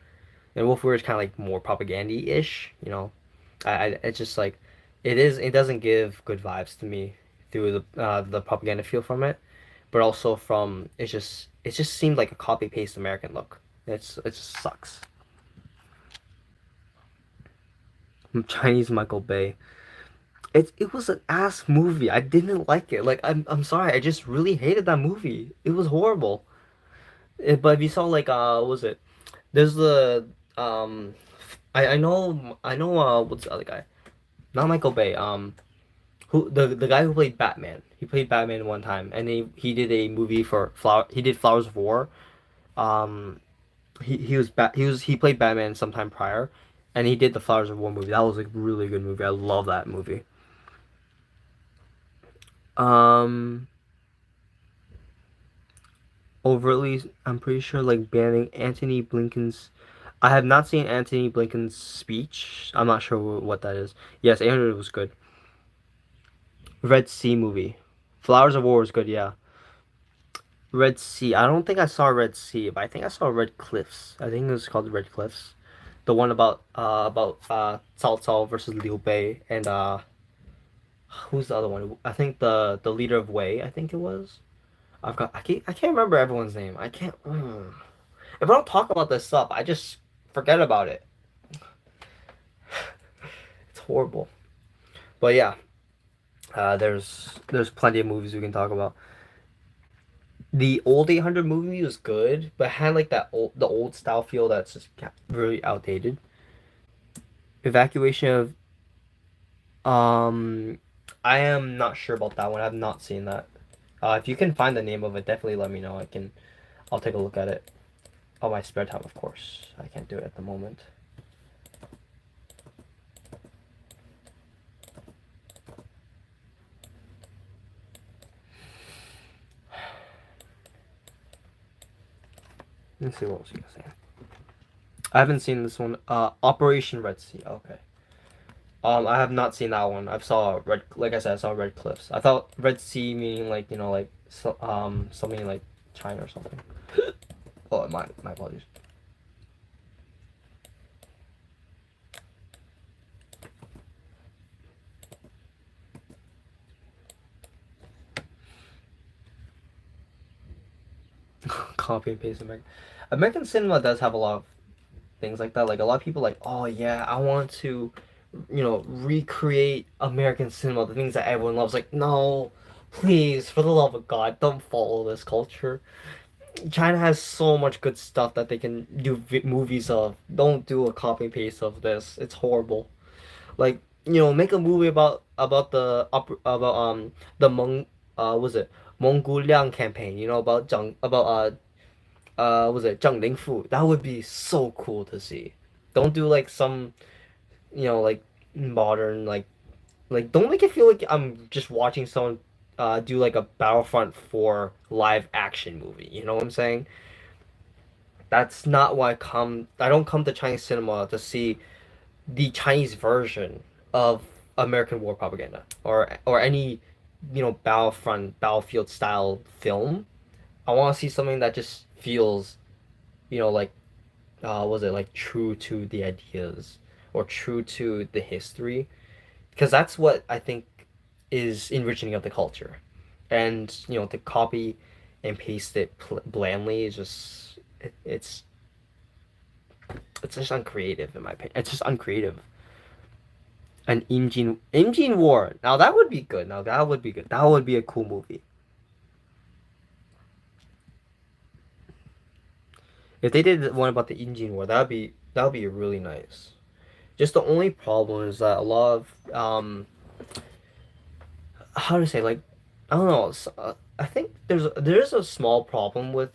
And Wolf Warrior is kind of like more propaganda-ish. It's just like it doesn't give good vibes to me through the propaganda feel from it, but also from it just seemed like a copy paste American look. It just sucks. Chinese Michael Bay. It was an ass movie. I didn't like it. Like I'm sorry. I just really hated that movie. It was horrible. But if you saw like what was it? There's the um I know what's the other guy? Not Michael Bay. Who the guy who played Batman. He played Batman one time, and he did a movie for Flower. He did Flowers of War. Um, he played Batman sometime prior, and he did the Flowers of War movie. That was a really good movie. I love that movie. Um, overtly, I'm pretty sure like banning Antony Blinken's. I have not seen Antony Blinken's speech. I'm not sure what that is. Yes, 800 was good. Red Sea movie. Flowers of War was good. Yeah. Red Sea. I don't think I saw Red Sea, but I think I saw Red Cliffs. I think it was called Red Cliffs. The one about Cao Cao versus Liu Bei and who's the other one? I think the leader of Wei. I think it was. I can't remember everyone's name. I can't. If I don't talk about this stuff, I just forget about it. It's horrible. But yeah, there's plenty of movies we can talk about. The old 800 movie was good, but had like the old style feel that's just really outdated. Evacuation of um, I am not sure about that one. I've not seen that. If you can find the name of it, definitely let me know. I'll take a look at it on my spare time, of course. I can't do it at the moment. Let's see what else you guys saying. I haven't seen this one. Operation Red Sea. Okay. I have not seen that one. Like I said, I saw Red Cliffs. I thought Red Sea meaning like like something like China or something. Oh, my apologies. Copy and paste American. American cinema does have a lot of things like that. Like a lot of people like, oh yeah, I want to, recreate American cinema, the things that everyone loves. Like, no, please, for the love of God, don't follow this culture. China has so much good stuff that they can do movies of. Don't do a copy and paste of this. It's horrible. Like, make a movie about the was it Mongolian campaign? About was it Zhang Lingfu? That would be so cool to see. Don't do like some like modern don't make it feel like I'm just watching someone do like a Battlefront 4 live action movie. You know what I'm saying? That's not why I don't come to Chinese cinema to see the Chinese version of American war propaganda or any battlefield style film. I want to see something that just feels like was it like true to the ideas or true to the history, because that's what I think is enriching of the culture. And to copy and paste it blandly is just it's just uncreative in my opinion. It's just uncreative. An Imjin War. Now that would be good. Now that would be good. That would be a cool movie. If they did one about the Imjin War, that would be really nice. Just the only problem is that a lot of how to say, like, I don't know. I think there's a small problem with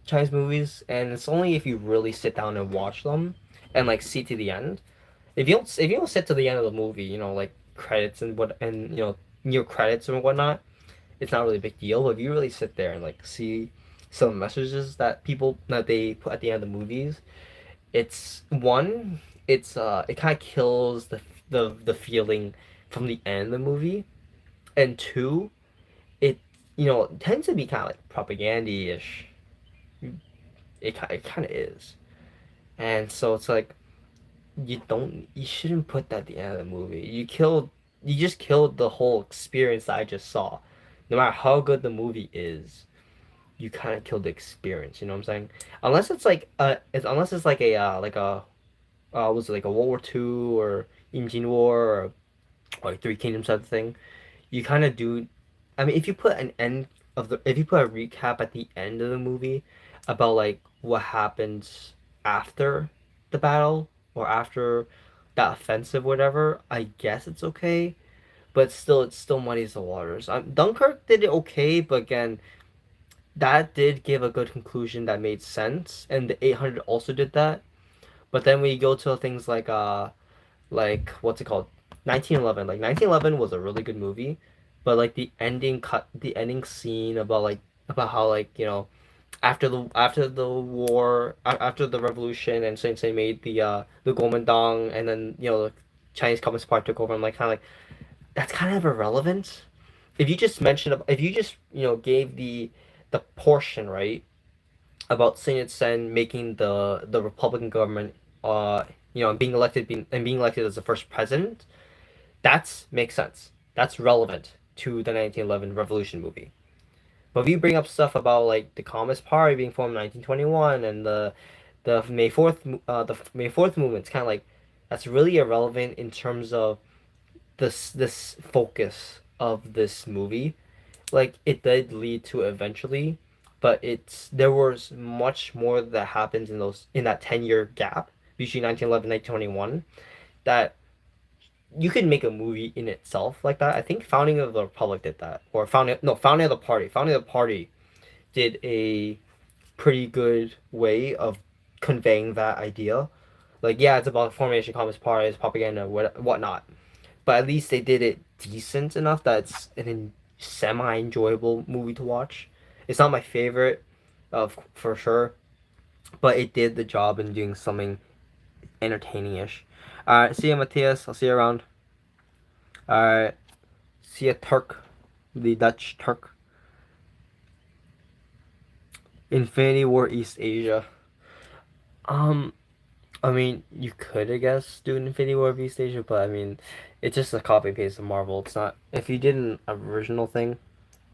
Chinese movies, and it's only if you really sit down and watch them and like see to the end. If you don't sit to the end of the movie, like credits and near credits and whatnot, it's not really a big deal. But if you really sit there and like see some messages that they put at the end of the movies, it's one, it kind of kills the feeling from the end of the movie, and two, it tends to be kind of like propaganda-ish. It kind of is, and so it's like you shouldn't put that at the end of the movie. You just killed the whole experience that I just saw. No matter how good the movie is, you kind of killed the experience. You know what I'm saying? Unless it's like a was it like a World War II or Injin War or like Three Kingdoms type of thing, you kind of do. I mean, if you put an end of the, if you put a recap at the end of the movie about like what happens after the battle or after that offensive, whatever, I guess it's okay. But still, it still muddies the waters. Dunkirk did it okay, but again, that did give a good conclusion that made sense, and the 800 also did that. But then we go to things like what's it called, 1911. Like 1911 was a really good movie, but like the ending scene about about how after the war, after the revolution, and since they made the Kuomintang, and then the Chinese Communist Party took over, I'm like kind of like that's kind of irrelevant. If you just gave the portion right about Sun Yat-sen making the Republican government, and being elected as the first president, that makes sense. That's relevant to the 1911 revolution movie. But if you bring up stuff about like the Communist Party being formed in 1921 and the May 4th movement, it's kind of like that's really irrelevant in terms of this focus of this movie. Like it did lead to eventually, but there was much more that happens in that 10-year gap between 1911 and 1921 that you could make a movie in itself like that. I think Founding of the Republic did that, or Founding of the Party. Founding of the Party did a pretty good way of conveying that idea. Like, yeah, it's about formation, Communist Party, it's propaganda, whatnot. But at least they did it decent enough that it's an semi enjoyable movie to watch. It's not my favorite, for sure, but it did the job in doing something entertaining ish. Alright, see you, Matthias. I'll see you around. Alright, see you, Turk. The Dutch Turk. Infinity War East Asia. Um, I mean, you could, I guess, do an Infinity War of East Asia, but I mean, it's just a copy paste of Marvel. It's not. If you did an original thing,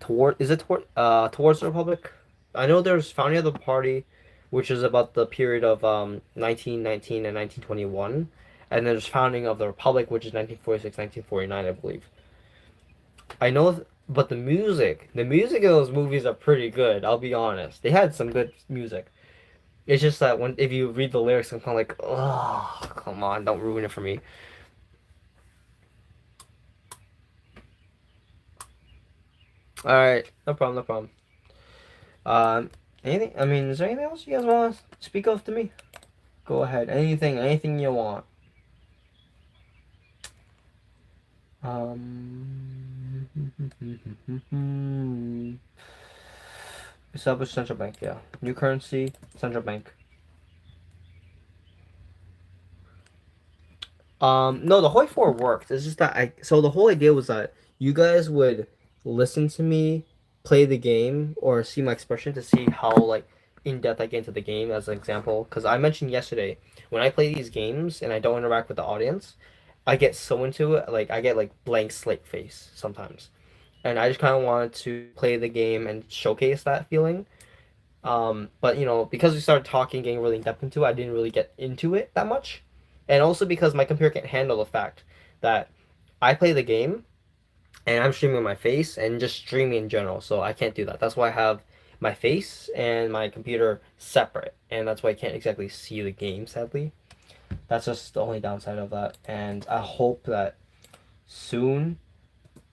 towards the Republic? I know there's Founding of the Party, which is about the period of 1919 and 1921, and then there's Founding of the Republic, which is 1946, 1949, I believe. I know, but the music of those movies are pretty good. I'll be honest. They had some good music. It's just that if you read the lyrics, I'm kind of like, oh, come on, don't ruin it for me. All right, no problem, no problem. Um, anything? I mean, is there anything else you guys want to speak of to me? Go ahead. Anything you want. Um, establish central bank. Yeah, new currency, central bank. No, the HOI4 worked. It's just that so the whole idea was that you guys would listen to me play the game or see my expression to see how like in depth I get into the game as an example. Because I mentioned yesterday when I play these games and I don't interact with the audience, I get so into it, like I get like blank slate face sometimes. And I just kind of wanted to play the game and showcase that feeling. But because we started talking, getting really in depth into it, I didn't really get into it that much. And also because my computer can't handle the fact that I play the game and I'm streaming my face and just streaming in general. So I can't do that. That's why I have my face and my computer separate. And that's why I can't exactly see the game, sadly. That's just the only downside of that. And I hope that soon,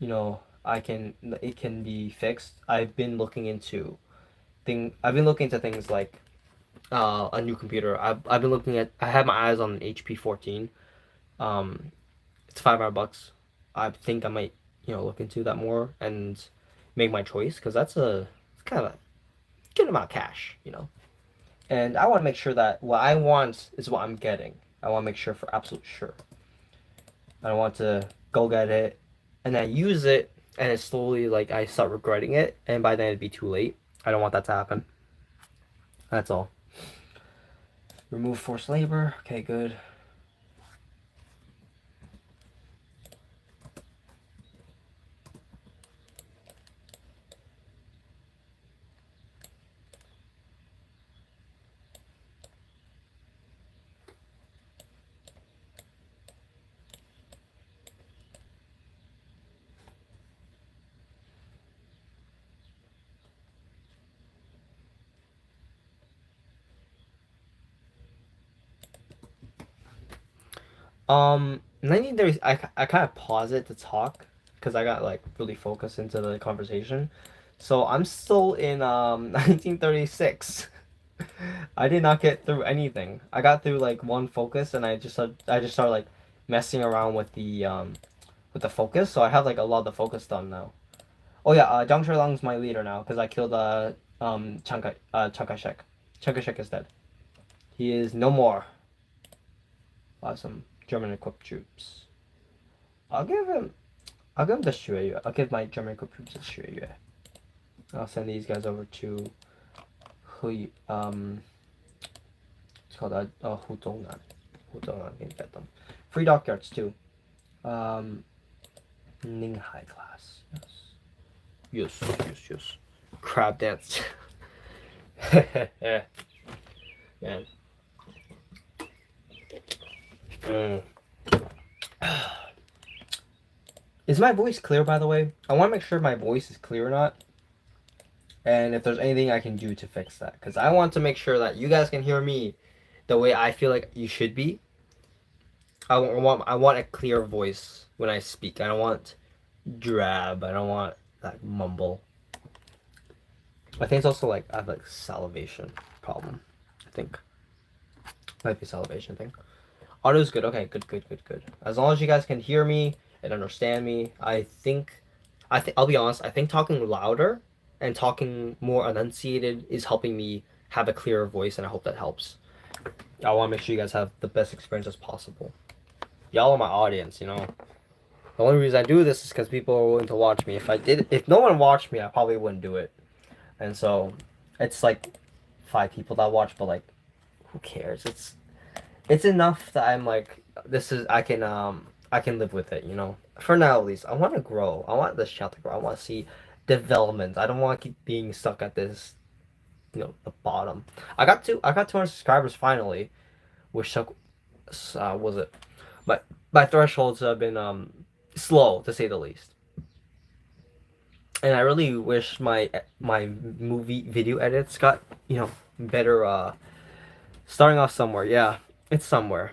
it can be fixed. I've been looking into things like a new computer. I've been looking at. I have my eyes on an HP 14. Um, it's $500. I think I might look into that more and make my choice because it's kind of a good amount of cash. And I want to make sure that what I want is what I'm getting. I want to make sure for absolute sure. I don't want to go get it and then use it and it's slowly like I start regretting it and by then it'd be too late. I don't want that to happen. That's all. Remove forced labor. Okay, good. 1930. I kind of pause it to talk because I got like really focused into the conversation. So I'm still in 1936. I did not get through anything. I got through like one focus, and I just started like messing around with the focus. So I have like a lot of the focus done now. Oh yeah, Jiang Shuilang's my leader now because I killed Chiang Kai-shek. Chiang Kai-shek is dead. He is no more. Some German equipped troops. I'll give him. I'll give him the Shueyue. I'll give my German equipped troops the Shueyue. I'll send these guys over to Hui. It's called Huzhongnan. Huzhongnan can get them. Free dockyards too. Ninghai class. Yes. Yes. Crab dance. Man. Is my voice clear, by the way? I want to make sure my voice is clear or not. And if there's anything I can do to fix that. Because I want to make sure that you guys can hear me the way I feel like you should be. I want a clear voice when I speak. I don't want drab. I don't want that mumble. I think it's also like I have like salivation problem. I think might be a salivation thing. Audio's good. Okay, good. As long as you guys can hear me and understand me, I think I'll be honest. I think talking louder and talking more enunciated is helping me have a clearer voice, and I hope that helps. I want to make sure you guys have the best experience as possible. Y'all are my audience, you know. The only reason I do this is because people are willing to watch me. If no one watched me, I probably wouldn't do it. And so, it's like 5 people that watch, but like, who cares? It's enough that I'm like, I can live with it, you know. For now, at least, I want to grow. I want this channel to grow. I want to see development. I don't want to keep being stuck at this, you know, the bottom. I got 200 subscribers finally, which took, was it? But my thresholds have been slow to say the least. And I really wish my movie video edits got, you know, better. Starting off somewhere, yeah, it's somewhere.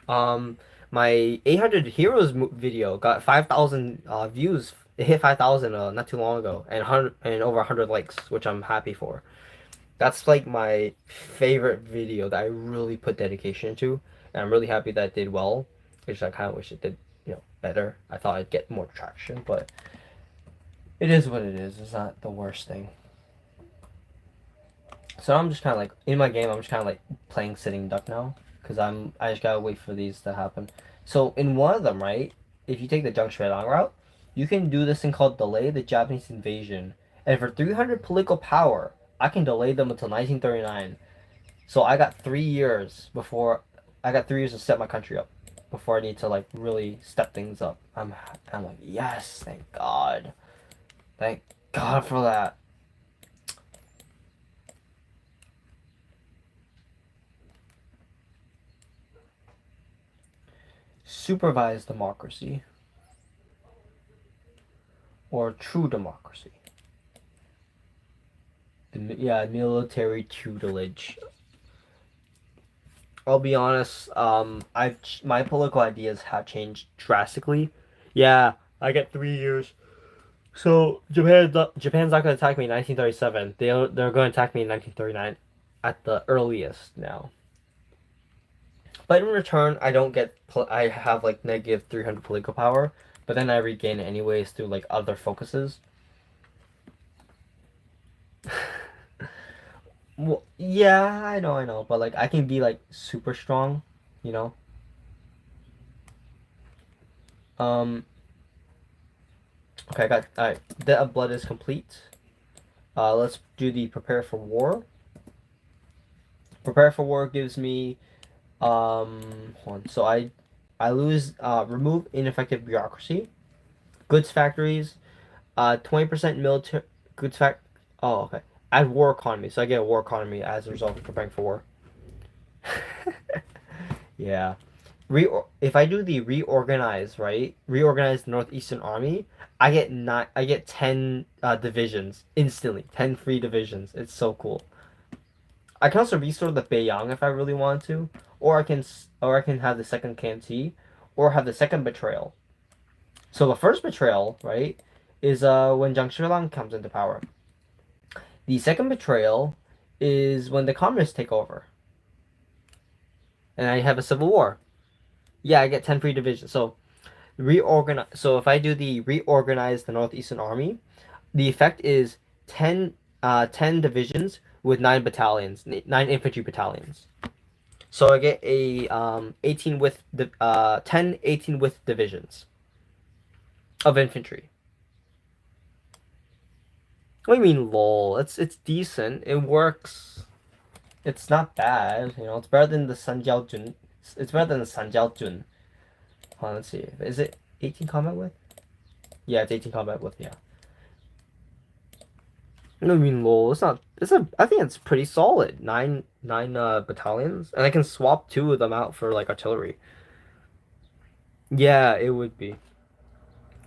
My 800 Heroes video got 5,000 views. It hit 5,000 not too long ago, and over 100 likes, which I'm happy for. That's like my favorite video that I really put dedication into, and I'm really happy that it did well. Which I kind of wish it did, you know, better. I thought I'd get more traction, but it is what it is. It's not the worst thing. So I'm just kind of like in my game. I'm just kind of like playing sitting duck now because I just gotta wait for these to happen. So in one of them, right, if you take the Jiang Shuilang route, you can do this thing called delay the Japanese invasion, and for 300 political power, I can delay them until 1939. So I got 3 years before I got 3 years to set my country up before I need to like really step things up. I'm like, yes, thank God for that. Supervised democracy or true democracy. Yeah, military tutelage. I'll be honest. My political ideas have changed drastically. Yeah, I get 3 years. So Japan's not going to attack me in 1937. They're going to attack me in 1939, at the earliest now. But in return, I don't get. I have like negative 300 political power, but then I regain it anyways through like other focuses. Well, yeah, I know, but like I can be like super strong, you know. Um. Okay, I got. All right, Debt of Blood is complete. Let's do the prepare for war. Prepare for war gives me, hold on. So I lose. Remove ineffective bureaucracy. Goods factories. 20% military goods fact. Oh, okay. Add war economy, so I get a war economy as a result of preparing for war. Yeah. If I do the reorganize, right? Reorganize the Northeastern Army, I get 10 divisions instantly. 10 free divisions. It's so cool. I can also restore the Beiyang if I really want to, or I can have the second Kanti, or have the second betrayal. So the first betrayal, right, is when Jiang Shilang comes into power. The second betrayal is when the communists take over, and I have a civil war. Yeah, I get 10 free divisions. So reorganize. So if I do the reorganize the Northeastern Army, the effect is 10 divisions with 9 battalions, 9 infantry battalions. So I get a 18 with the 10 18 with divisions of infantry. What do you mean, lol? It's decent. It works. It's not bad. You know, it's better than the Sanjiao Jun. It's better than the Sanjiao Jun. Hold on, let's see. Is it 18 combat with? Yeah, it's 18 combat with. Yeah. No, I mean, lol. It's not. I think it's pretty solid. Nine battalions, and I can swap 2 of them out for like artillery. Yeah, it would be.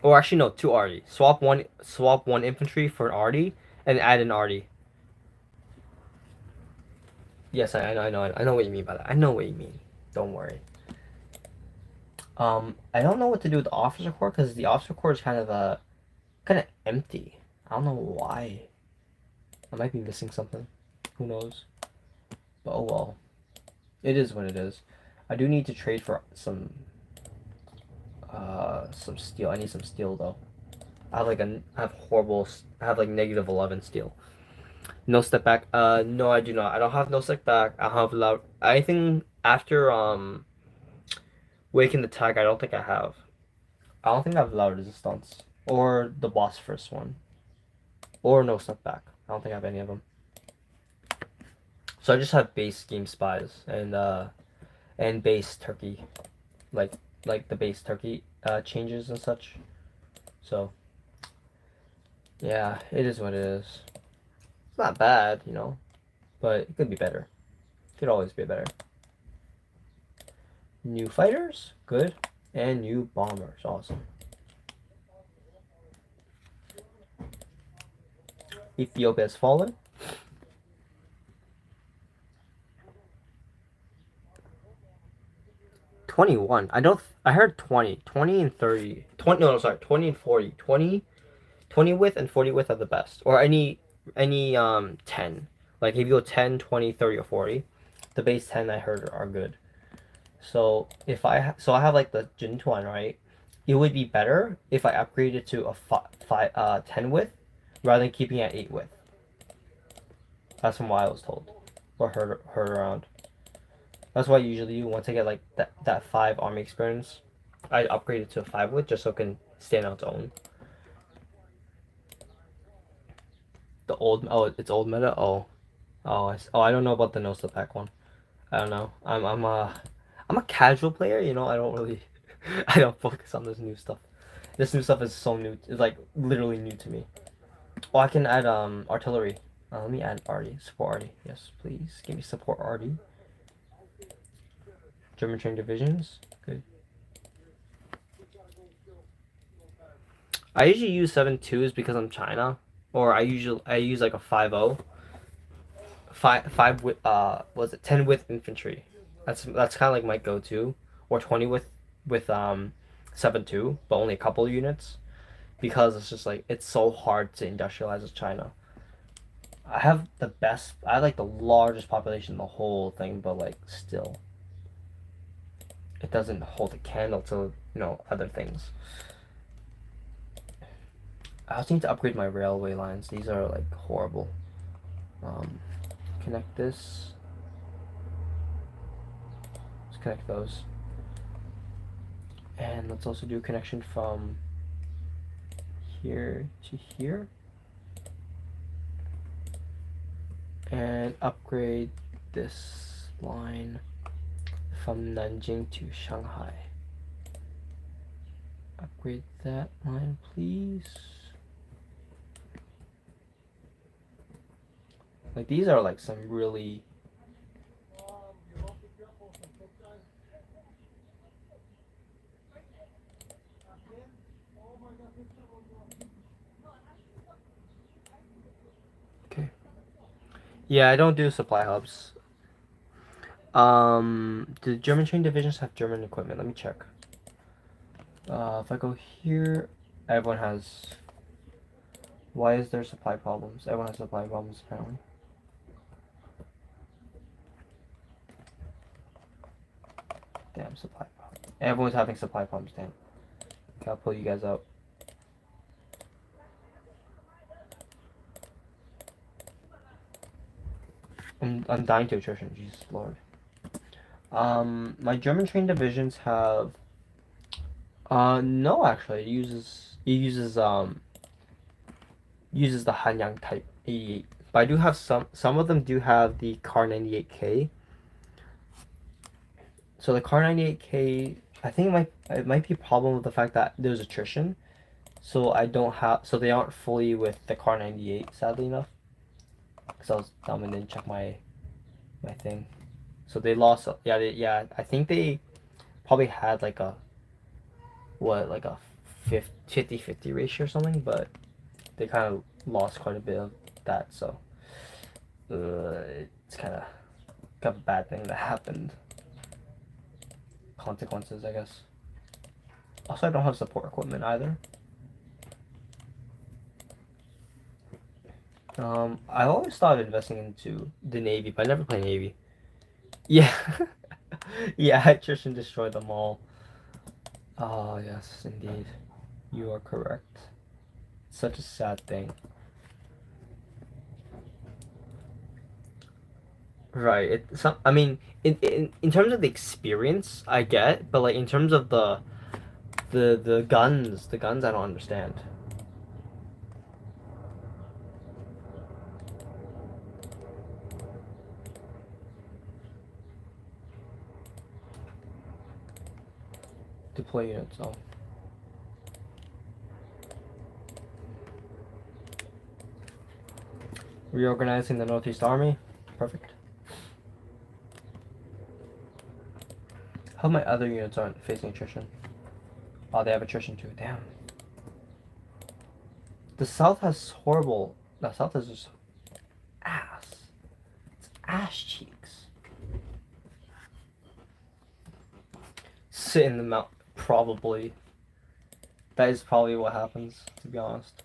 Or actually, no, 2 arty. Swap one infantry for an arty, and add an arty. Yes, I know what you mean by that. I know what you mean. Don't worry. I don't know what to do with the officer corps because the officer corps is kind of empty. I don't know why. I might be missing something. Who knows? But oh well. It is what it is. I do need to trade for some steel. I need some steel though. I have like negative 11 steel. No step back. No, I do not. I don't have no step back. I have loud. I think after Waking the Tag, I don't think I have. I don't think I have loud resistance or the boss first one, or no step back. I don't think I have any of them. So I just have base game spies and base turkey, like the base turkey changes and such. So yeah, it is what it is. It's not bad, you know, but it could be better. It could always be better. New fighters, good, and new bombers, awesome. Ethiopia has fallen. $21. I heard 20. 20 and 30. 20 no, sorry, 20 and 40. 20 width and 40 width are the best. Or any 10. Like if you go 10, 20, 30, or 40, the base 10 I heard are good. So if I have like the Jintuan, right? It would be better if I upgraded to a 10 width rather than keeping it at 8 width. That's from what I was told or heard around. That's why usually once I get like that 5 army experience, I upgrade it to a 5 width just so it can stand on its own. It's old meta. I don't know about the no step back one. I don't know. I'm a casual player. You know, I don't really I don't focus on this new stuff. This new stuff is so new. It's like literally new to me. Oh, I can add artillery. Let me add arty. Support arty. Yes, please give me support arty. German trained divisions. Good. I usually use 7.2s because I'm China, or I use like a 5.0. 5 with was it 10 with infantry? That's kind of like my go-to, or 20 with 7.2, but only a couple of units, because it's just like it's so hard to industrialize as China. I have like the largest population in the whole thing, but like still, it doesn't hold a candle to other things. I also need to upgrade my railway lines. These are like horrible. Connect this. Let's connect those. And let's also do a connection from here to here. And upgrade this line from Nanjing to Shanghai. Upgrade that line, please. Like these are like some really okay. Yeah, I don't do supply hubs. Do German trained divisions have German equipment? Let me check. If I go here, everyone has. Why is there supply problems? Everyone has supply problems apparently. Damn, supply problems. Everyone's having supply problems, damn. Okay, I'll pull you guys out. I'm dying to attrition, Jesus Lord. My German train divisions have no actually. It uses the Hanyang Type 88. But I do have some of them do have the Car 98K. So the Car 98K, I think it might be a problem with the fact that there's attrition. So they aren't fully with the Car 98, sadly enough. Because I was dumb and didn't check my thing. So they lost, yeah, I think they probably had like a 50-50 ratio or something, but they kind of lost quite a bit of that, so it's kind of a bad thing that happened. Consequences, I guess. Also, I don't have support equipment either. I always thought of investing into the Navy, but I never play Navy. Yeah. Yeah, attrition destroyed them all. Oh, yes, indeed. You are correct. Such a sad thing. Right. I mean, in terms of the experience, I get, but like in terms of the guns, I don't understand. Deploy units. Oh. Reorganizing the Northeast Army. Perfect. How my other units aren't facing attrition? Oh, they have attrition too. Damn. The South has horrible. The South is just ass. It's ass cheeks. Sit in the mount. Probably. That is probably what happens, to be honest.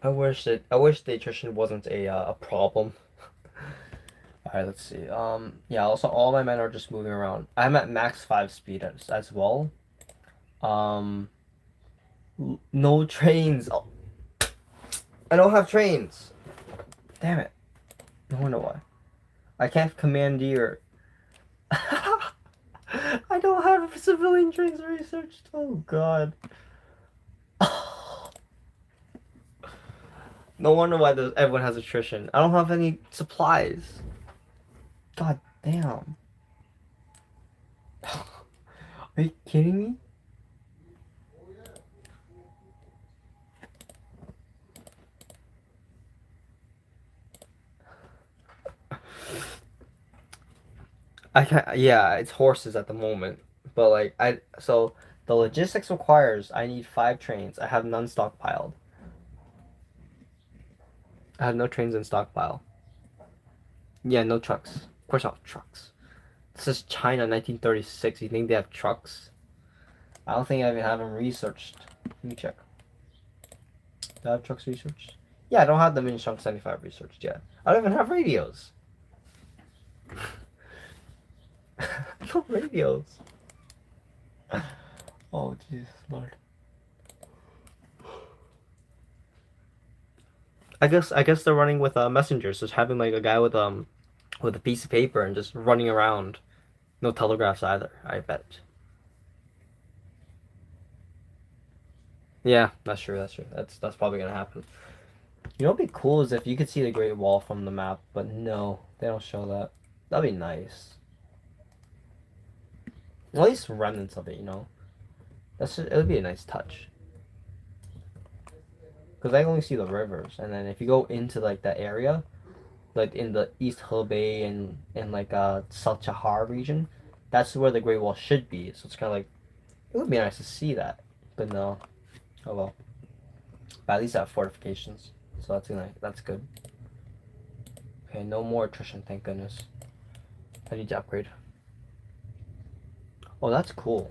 I wish the attrition wasn't a problem. All right, let's see. Yeah. Also, all my men are just moving around. I'm at max 5 speed as well. Um, no trains. Oh, I don't have trains. Damn it. No wonder why. I can't commandeer. I don't have civilian trains researched. Oh God. No wonder why everyone has attrition. I don't have any supplies. God damn. Are you kidding me? I can't. Yeah, it's horses at the moment, but like so the logistics requires I need 5 trains. I have none stockpiled. I have no trains in stockpile. Yeah, no trucks. Of course not trucks. This is China 1936. You think they have trucks? I don't think I even have them researched. Let me check. Do I have trucks researched? Yeah, I don't have them in Chunk 75 researched yet. I don't even have radios. No radios. Oh, Jesus Lord. I guess they're running with messengers, just having like a guy with a piece of paper and just running around. No telegraphs either, I bet. Yeah, that's true, that's true. That's probably gonna happen. You know what'd be cool is if you could see the Great Wall from the map, but no, they don't show that. That'd be nice. At least remnants of it, you know. It would be a nice touch. Because I only see the rivers, and then if you go into like that area, like in the East Hebei and like South Chahar region, that's where the Great Wall should be. So it's kind of like, it would be nice to see that, but no. Oh well. But at least I have fortifications, so that's good. Okay, no more attrition, thank goodness. I need to upgrade. Oh, that's cool.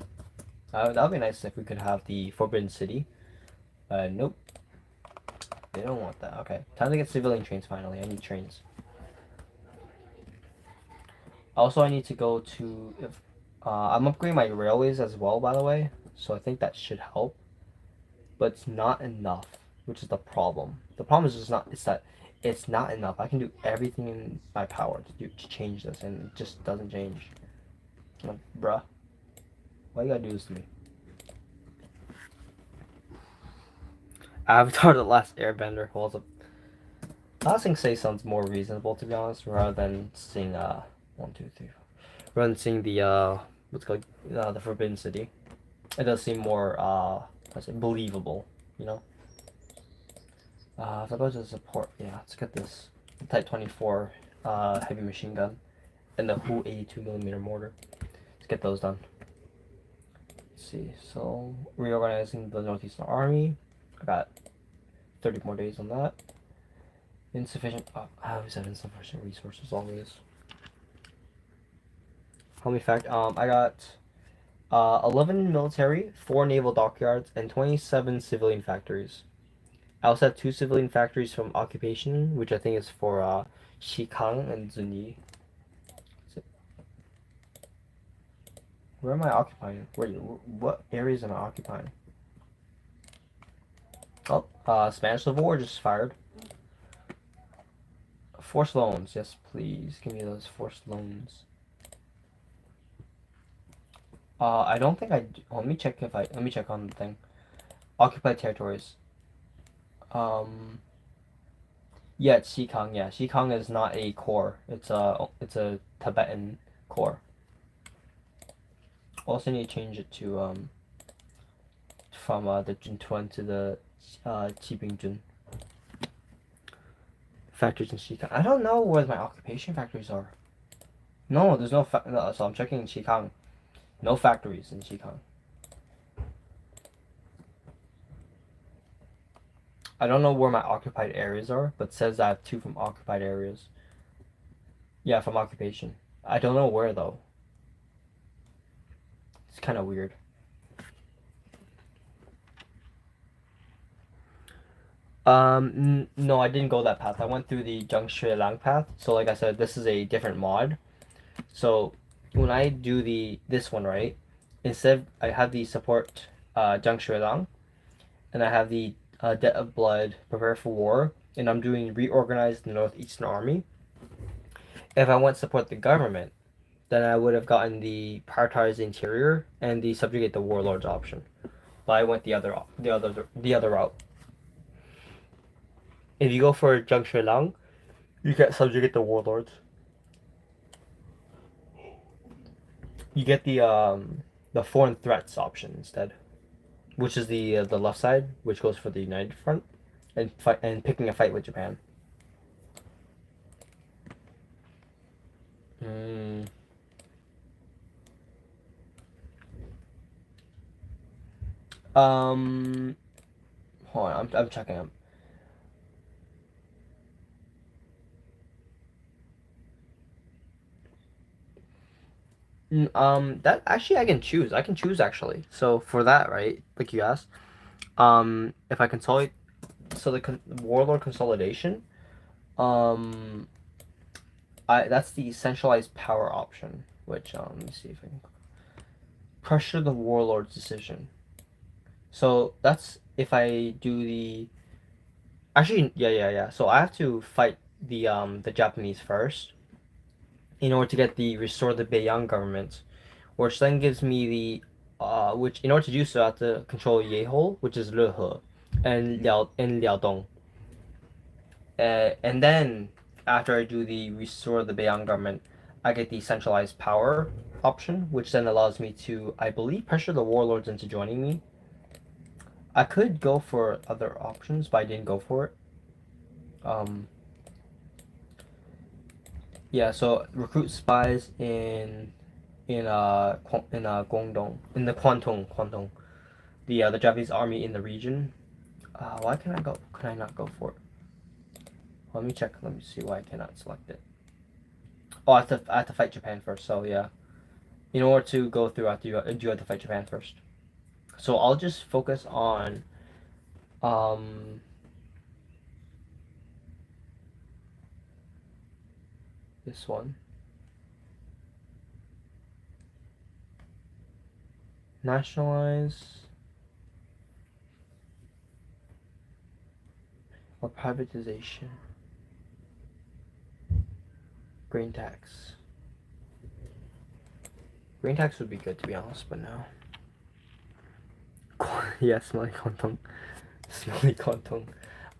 That would be nice if we could have the Forbidden City. Nope. They don't want that. Okay, time to get civilian trains finally. I need trains. Also, I need to go to... I'm upgrading my railways as well, by the way. So I think that should help. But it's not enough, which is the problem. The problem is just not... It's that it's not enough. I can do everything in my power to change this, and it just doesn't change. I'm like, bruh. Why you gotta do this to me? Avatar: The Last Airbender holds up. Last thing say sounds more reasonable, to be honest, rather than seeing 1, 2, 3, 4. Rather than seeing the what's called the Forbidden City. It does seem more believable, you know. If I go to support, yeah, let's get this Type 24 heavy machine gun and the HOI 82mm mortar. Let's get those done. Let's see. So reorganizing the Northeastern Army. I got 30 more days on that. Insufficient. I always have insufficient resources always. How many I got 11 military, 4 naval dockyards, and 27 civilian factories. I also have 2 civilian factories from occupation, which I think is for Xikang and Zunyi. Where am I occupying? What areas am I occupying? Oh, Spanish Civil War just fired. Forced loans, yes please. Give me those forced loans. I don't think I do. Oh, let me check on the thing. Occupied territories. Yeah, it's Xikang. Yeah, Xikang is not a core. It's a Tibetan core. Also need to change it to from the Juntuan to the Qibingjun. Factories in Xikang. I don't know where my occupation factories are. No, there's no so I'm checking in Xikang. No factories in Xikang. I don't know where my occupied areas are, but it says I have 2 from occupied areas. Yeah, from occupation. I don't know where though. It's kind of weird. No, I didn't go that path. I went through the Zheng Xuelang path. So like I said, this is a different mod. So when I do this one, right? Instead, I have the support Zheng Xuelang, and I have the Debt of Blood, Prepare for War, and I'm doing Reorganize the Northeastern Army. If I went support the government, then I would have gotten the Prioritize the Interior and the Subjugate the Warlords option. But I went the other route. If you go for Zheng Xuelang, you get Subjugate the Warlords. You get the Foreign Threats option instead, which is the left side, which goes for the United Front, and picking a fight with Japan. Hold on, I'm checking them. That actually I can choose. I can choose actually. So for that, right, like you asked, if I consolidate, so the Warlord Consolidation, that's the centralized power option, which let me see if I can pressure the Warlord's decision. So that's if I do the. Actually, yeah. So I have to fight the Japanese first in order to get the restore the Beiyang government, which then gives me which in order to do so I have to control Yehol, which is Lehe, and Liaodong. And then after I do the restore the Beiyang government, I get the centralized power option, which then allows me to, I believe, pressure the warlords into joining me. I could go for other options, but I didn't go for it. Yeah, so recruit spies in in Guangdong, in the Kwantung, the Japanese army in the region. Why can I go? Can I not go for it? Let me check. Let me see why I cannot select it. Oh, I have to fight Japan first. So yeah, in order to go through, you have to fight Japan first. So I'll just focus on this one. Nationalize or privatization. Grain tax. Grain tax would be good, to be honest, but no. Yeah, smelly Guangdong. Smelly Guangdong.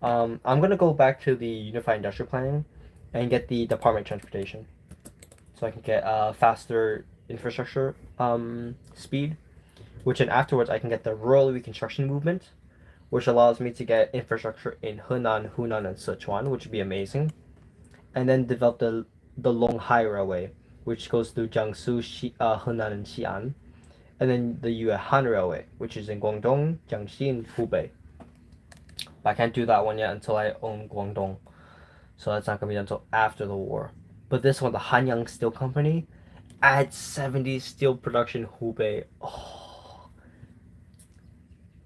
I'm gonna go back to the Unified Industrial Planning and get the Department of Transportation, so I can get faster infrastructure speed, which then afterwards I can get the rural reconstruction movement, which allows me to get infrastructure in Henan, Hunan, and Sichuan, which would be amazing, and then develop the Longhai Railway, which goes through Jiangsu, Henan, and Xi'an, and then the Yuehan Railway, which is in Guangdong, Jiangxi, and Hubei. But I can't do that one yet until I own Guangdong, so that's not gonna be done until after the war. But this one, the Hanyang Steel Company, add 70 steel production Hubei. Oh,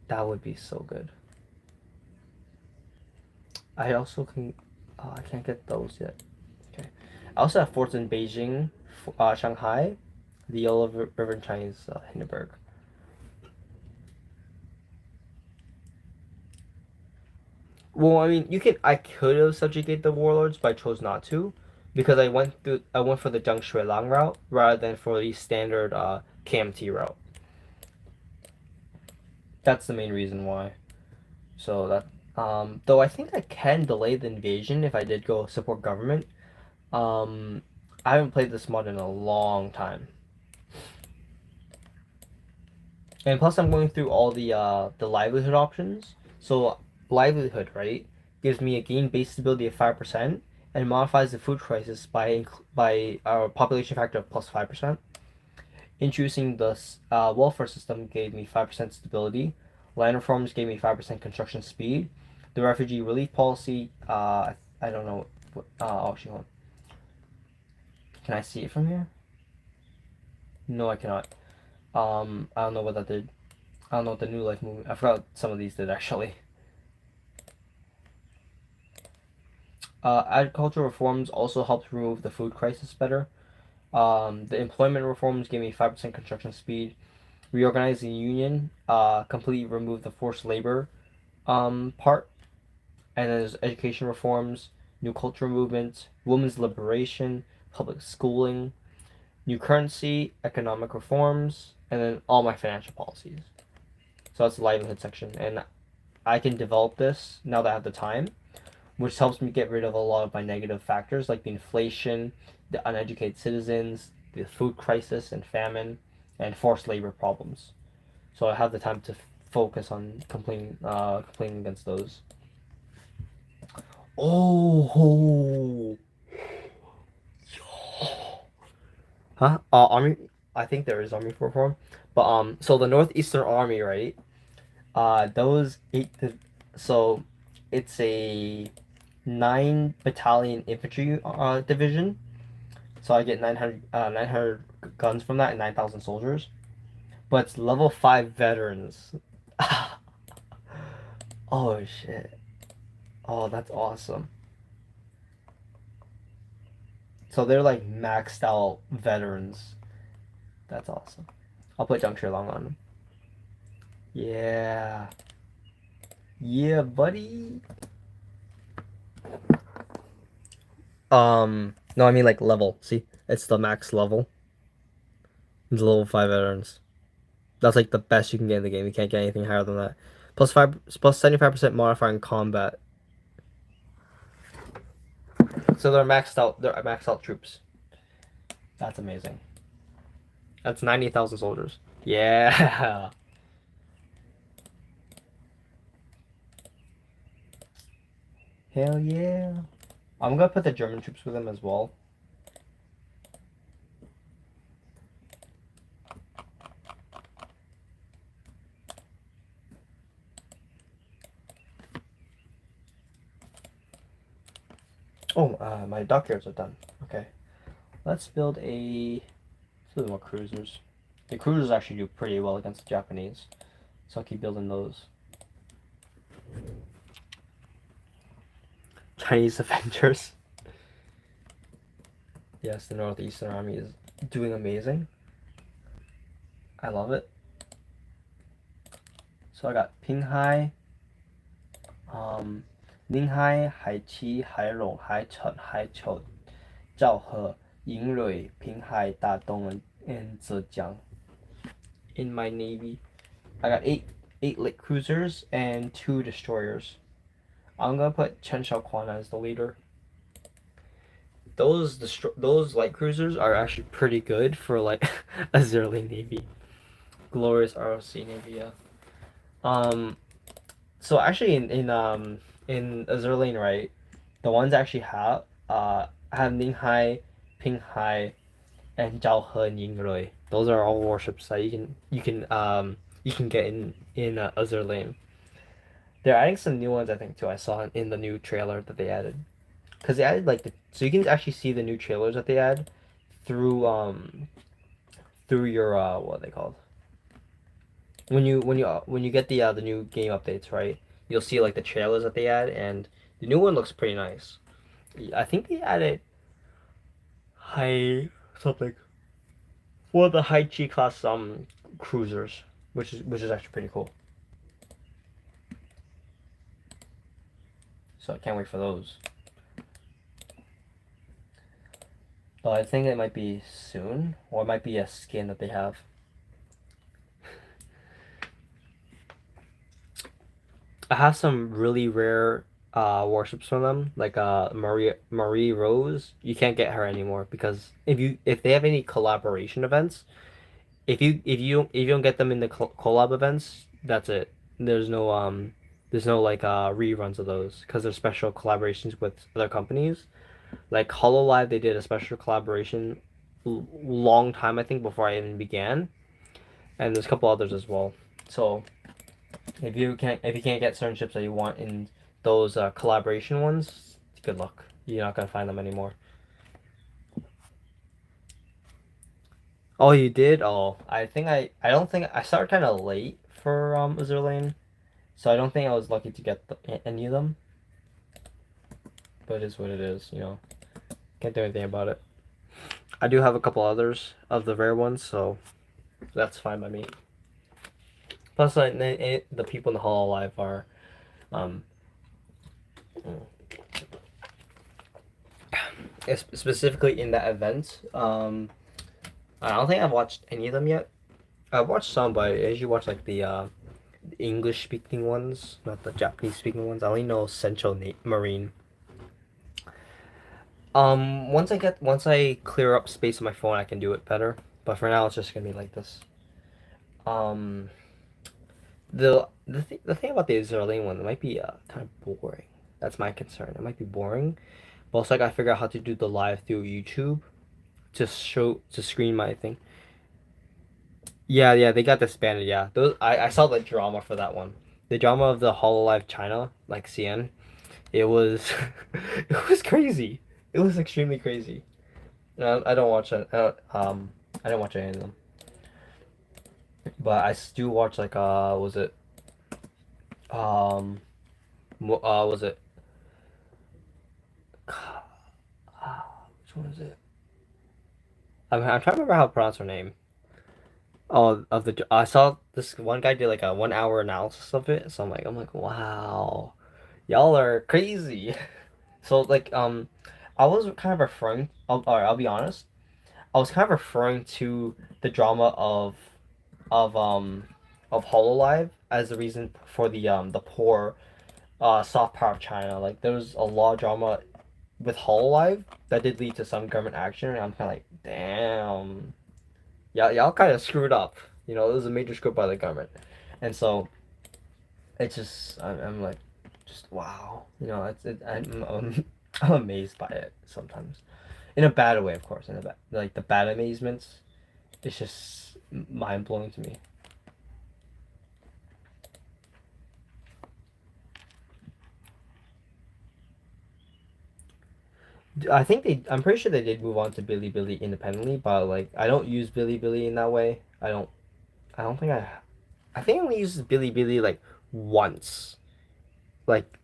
that would be so good. I also can. I can't get those yet. Okay. I also have forts in Beijing, Shanghai, the Yellow River, and Chinese Hindenburg. Well, I mean, I could have subjugated the warlords, but I chose not to, because I went for the Zhang Shuilang route rather than for the standard KMT route. That's the main reason why. So that though I think I can delay the invasion if I did go support government. I haven't played this mod in a long time. And plus I'm going through all the livelihood options. So livelihood, right, gives me a gain base stability of 5% and modifies the food crisis by our population factor of plus 5%. Introducing the welfare system gave me 5% stability. Land reforms gave me 5% construction speed. The refugee relief policy, I don't know. Actually, hold on. Can I see it from here? No, I cannot. I don't know what that did. I don't know what the New Life movement. I forgot what some of these did actually. Agricultural reforms also helped remove the food crisis better. The employment reforms gave me 5% construction speed. Reorganizing the union, completely removed the forced labor part. And then there's education reforms, new cultural movement, women's liberation, public schooling, new currency, economic reforms, and then all my financial policies. So that's the livelihood section. And I can develop this now that I have the time, which helps me get rid of a lot of my negative factors like the inflation, the uneducated citizens, the food crisis and famine, and forced labor problems. So I have the time to focus on complaining against those. Oh, huh? Army. I think there is army reform, but so the Northeastern Army, right? Those eight. So, it's a 9 battalion infantry division. So I get 900 guns from that and 9,000 soldiers. But it's level 5 veterans. Oh shit. Oh, that's awesome. So they're like maxed out veterans. That's awesome. I'll put Zhang Long on them. Yeah. Yeah, buddy. No, I mean like level. See, it's the max level. It's level 5 veterans. That's like the best you can get in the game. You can't get anything higher than that. Plus 75% modifier in combat. So they're maxed out. They're maxed out troops. That's amazing. That's 90,000 soldiers. Yeah. Hell yeah. I'm gonna put the German troops with them as well. Oh, my dockyards are done. Okay, let's build more cruisers. The cruisers actually do pretty well against the Japanese, so I'll keep building those. Chinese Avengers. Yes, the Northeastern Army is doing amazing. I love it. So I got Pinghai, Ninghai, Haiqi, Hailong, Haicheng, Haichou, Zhaohe, Yingrui, Pinghai, Dadong, and Zhejiang. In my navy, I got eight light cruisers and 2 destroyers. I'm gonna put Chen Shaoquan as the leader. Those light cruisers are actually pretty good for like a Zerling navy. Glorious ROC navy, yeah. So actually in Azerlane, right, the ones I actually have Ninghai, Pinghai, and Zhaohe and Yingrui. Those are all warships that you can get in Azerlane. They're adding some new ones I think too. I saw in the new trailer that they added because they added so you can actually see the new trailers that they add through through your what are they called when you get the new game updates, right? You'll see like the trailers that they add, and the new one looks pretty nice. I think they added high something for the high G class cruisers, which is actually pretty cool. So I can't wait for those. But I think it might be soon, or it might be a skin that they have. I have some really rare warships from them, like Marie Rose. You can't get her anymore because if they have any collaboration events, if you don't get them in the collab events, that's it. There's no like reruns of those because they're special collaborations with other companies. Like Hololive, they did a special collaboration long time I think before I even began, and there's a couple others as well. So if you can't get certain ships that you want in those collaboration ones, good luck. You're not gonna find them anymore. Oh, you did? Oh, I don't think I started kind of late for Azur so I don't think I was lucky to get any of them. But it is what it is, you know. Can't do anything about it. I do have a couple others of the rare ones, so that's fine by me. Plus, the people in the Hall of Life are um, specifically in that event. I don't think I've watched any of them yet. I've watched some, but I usually watch like the English speaking ones, not the Japanese speaking ones. I only know Central Marine. Once I clear up space on my phone, I can do it better. But for now, it's just gonna be like this. Um, the thing about the Israeli one, it might be kind of boring. That's my concern. It might be boring. But also, I gotta figure out how to do the live through YouTube to screen my thing. Yeah, they got disbanded. Yeah, those I saw the drama for that one. The drama of the Hololive China, like CN. It was it was crazy. It was extremely crazy. No, I don't watch it. I don't watch any of them. But I do watch like was it um was it which one is it? I'm trying to remember how to pronounce her name. Oh, of the I saw this one guy did like a 1 hour analysis of it. So I'm like wow, y'all are crazy. So like I was kind of referring. I'll be honest. I was kind of referring to the drama of um of Hololive as the reason for the poor soft power of China. Like there was a lot of drama with Hololive that did lead to some government action, and I'm kind of like, damn, y'all kind of screwed up. You know, it was a major screw up by the government, and so it's just I'm like, just wow. You know, I'm amazed by it sometimes, in a bad way, of course. In a bad like the bad amazements, it's just mind blowing to me. I think I'm pretty sure they did move on to Bilibili independently, but like I don't use Bilibili in that way. I don't think I think I only used Bilibili like once, like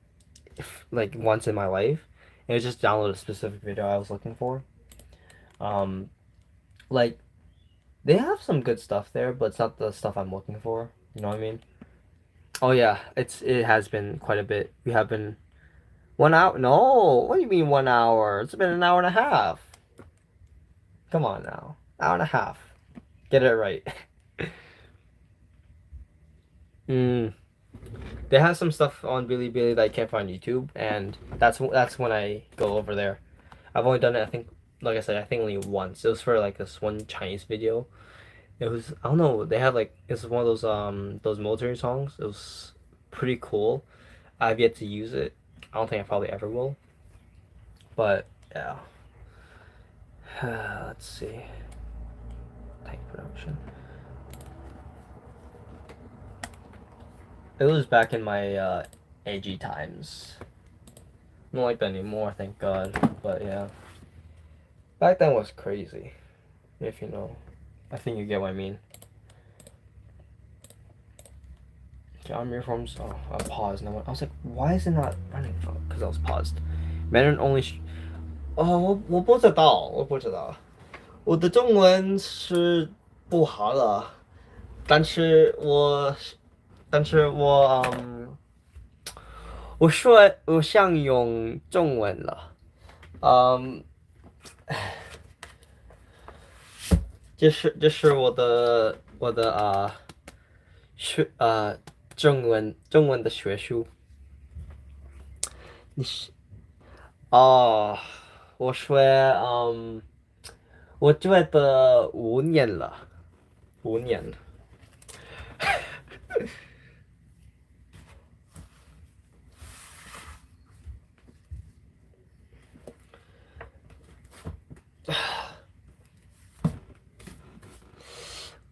like once in my life. And it was just download a specific video I was looking for. Um, like they have some good stuff there, but it's not the stuff I'm looking for. You know what I mean? Oh yeah, it has been quite a bit. We have been 1 hour. No, what do you mean 1 hour? It's been an hour and a half. Come on now, hour and a half. Get it right. Mm. They have some stuff on Bilibili that I can't find on YouTube, and that's when I go over there. I've only done it, I think, like I said, I think only once. It was for like this one Chinese video. It was, I don't know, they had like, it's one of those military songs. It was pretty cool. I've yet to use it. I don't think I probably ever will. But yeah. Let's see. Tank production. It was back in my AG times. I don't like that anymore, thank God. But yeah. Back then was crazy. If you know. I think you get what I mean. Okay, arm reforms. Oh, I'm paused now. I was like, why is it not running? Oh, because I was paused. Mandarin only. 哦，我的中文是不好了，但是我说我想用中文了，嗯，这是我的学中文的学术。你是哦，我说我觉得5年了，5年了。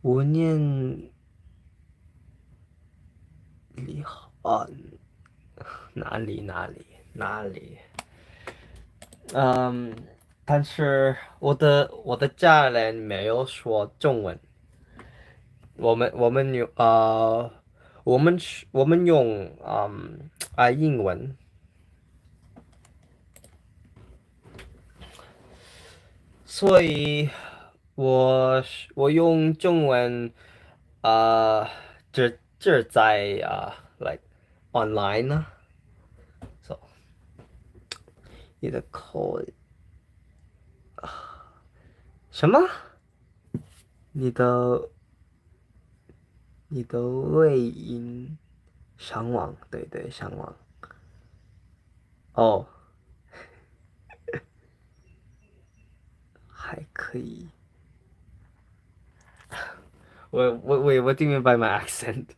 5年里啊，哪里？嗯，但是我的家人没有说中文，我们用我们用英文，所以我用中文呃这在like online 呢，so 你的口什么？你的你的胃音上网，对对，上网。哦，还可以。what do you mean by my accent?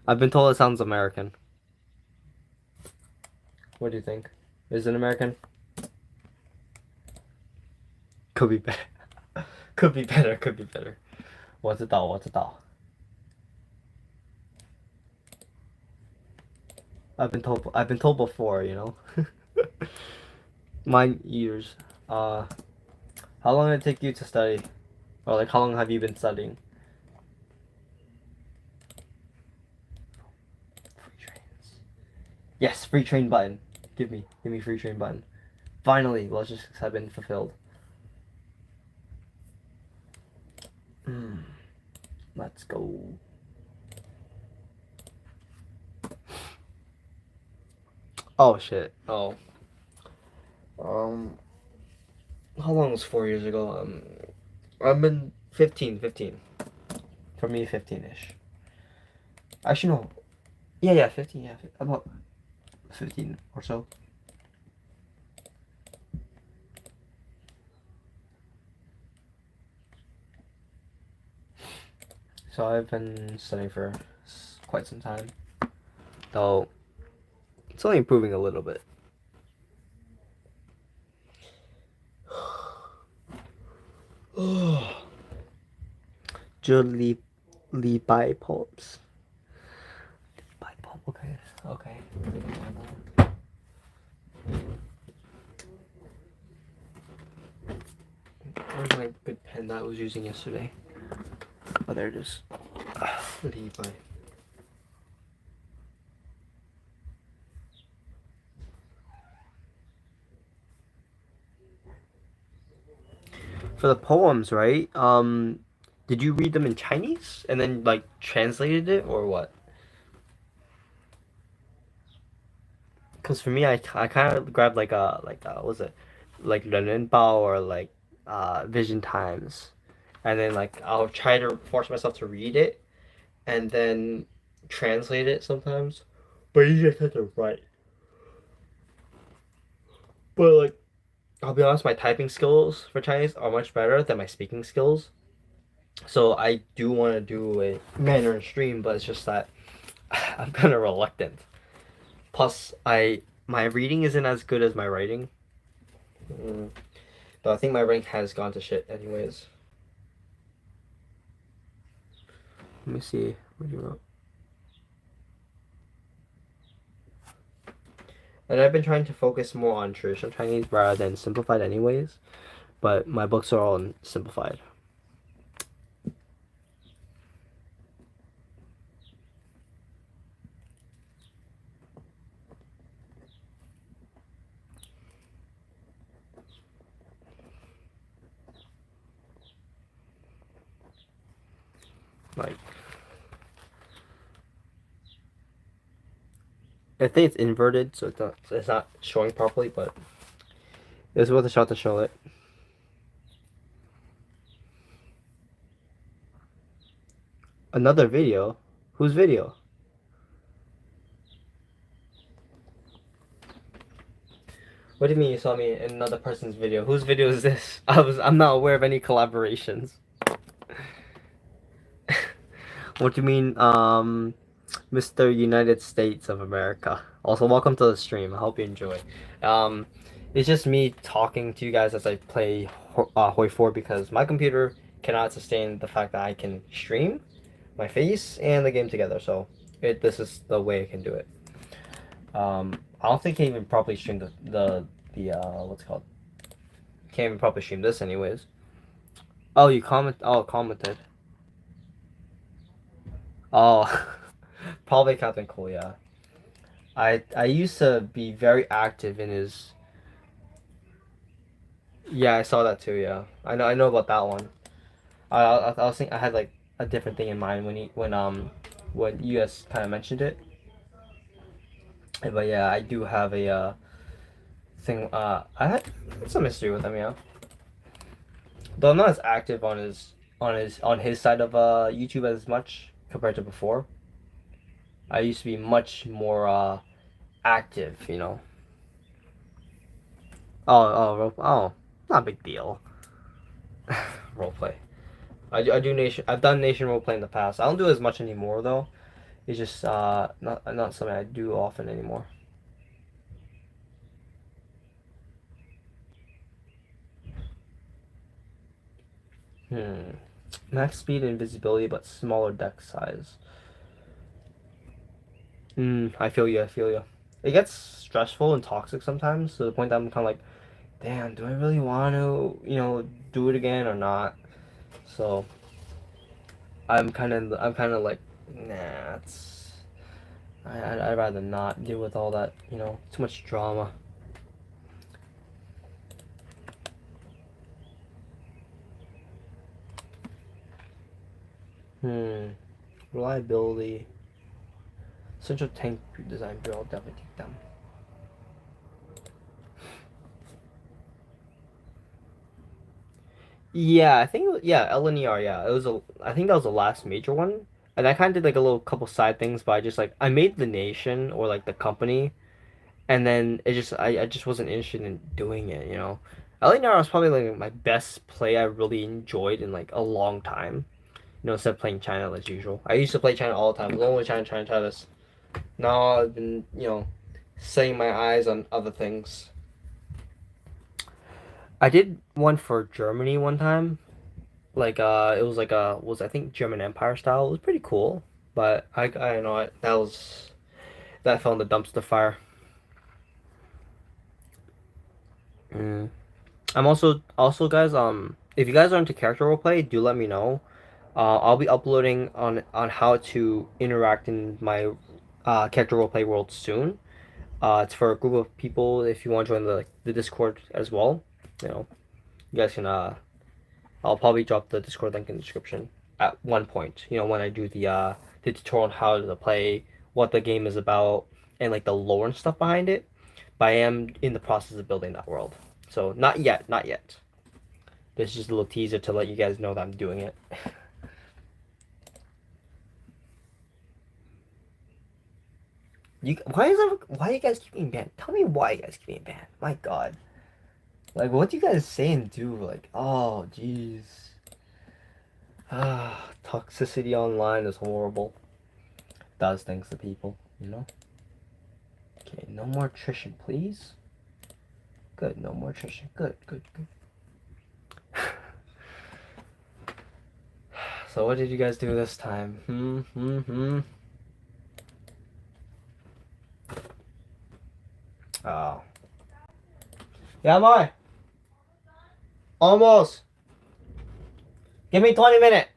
I've been told it sounds American. What do you think? Is it American? Could be better. Could be better. Could be better. 我知道，我知道。I've been told before, you know. Mine ears. How long did it take you to study? Or like how long have you been studying? Free trains. Yes, free train button. Give me free train button. Finally, logistics have been fulfilled. Let's go. Oh shit. Oh. Um, how long was 4 years ago? I've been 15. For me, 15-ish. Actually, no. Yeah, 15. Yeah, about 15 or so. So I've been studying for quite some time, though it's only improving a little bit. Julie Lee by poems. By poem. Okay. and that I was using yesterday. Oh, there it is. Levi. For the poems, right? Did you read them in Chinese and then like translated it or what? Because for me, I kind of grabbed what was it, like Bao or like Vision Times, and then like I'll try to force myself to read it and then translate it sometimes, but you just have to write. But like I'll be honest, my typing skills for Chinese are much better than my speaking skills. So I do want to do a Mandarin stream, but it's just that I'm kind of reluctant. Plus, I my reading isn't as good as my writing. Mm. But I think my rank has gone to shit anyways. Let me see what you wrote. And I've been trying to focus more on traditional Chinese rather than simplified anyways. But my books are all simplified. Like, I think it's inverted, so it's not showing properly, but it's worth a shot to show it. Another video? Whose video? What do you mean you saw me in another person's video? Whose video is this? I'm not aware of any collaborations. What do you mean, Mr. United States of America? Also, welcome to the stream. I hope you enjoy. It's just me talking to you guys as I play HOI4 because my computer cannot sustain the fact that I can stream my face and the game together. So this is the way I can do it. I don't think I can even properly stream the what's it called? Can't even properly stream this anyways. Oh, you comment? Oh, commented. Oh, probably Captain Cool. Yeah, I used to be very active in his. Yeah, I saw that too. Yeah, I know about that one. I was thinking I had like a different thing in mind when you guys kind of mentioned it. But yeah, I do have a thing. I had some history with him. Yeah, though I'm not as active on his side of YouTube as much compared to before. I used to be much more active, you know. Not a big deal. Roleplay. I do nation. I've done nation roleplay in the past. I don't do it as much anymore though. It's just not something I do often anymore. Max speed and invisibility, but smaller deck size. I feel you. I feel you. It gets stressful and toxic sometimes to the point that I'm kind of like, damn, do I really want to, do it again or not? So I'm kind of like, nah, I'd rather not deal with all that, too much drama. Reliability. Central tank design build, I'll definitely take them. Yeah, I think LNER, yeah. I think that was the last major one. And I kind of did like a little couple side things, but I made the nation or like the company, and then I just wasn't interested in doing it, you know. LNER was probably like my best play I really enjoyed in like a long time. Instead of playing China as usual. I used to play China all the time. I was only trying to try this. Now I've been, setting my eyes on other things. I did one for Germany one time. Like it was like was I think German Empire style. It was pretty cool, but I don't know that fell in the dumpster fire. I'm also guys if you guys are into character roleplay, do let me know. I'll be uploading on how to interact in my character roleplay world soon. It's for a group of people. If you want to join the Discord as well, you know, you guys can. I'll probably drop the Discord link in the description at one point. You know, when I do the tutorial on how to play, what the game is about, and like the lore and stuff behind it. But I am in the process of building that world, so not yet, not yet. This is just a little teaser to let you guys know that I'm doing it. Why why you guys keep being banned? Tell me why you guys keep being banned. My God, like what do you guys say and do? Like, oh jeez, toxicity online is horrible. Does things to people, you know. Okay, no more attrition, please. Good, no more attrition. Good, good, good. So what did you guys do this time? Oh. Yeah, Mai. Almost. Give me 20 minutes.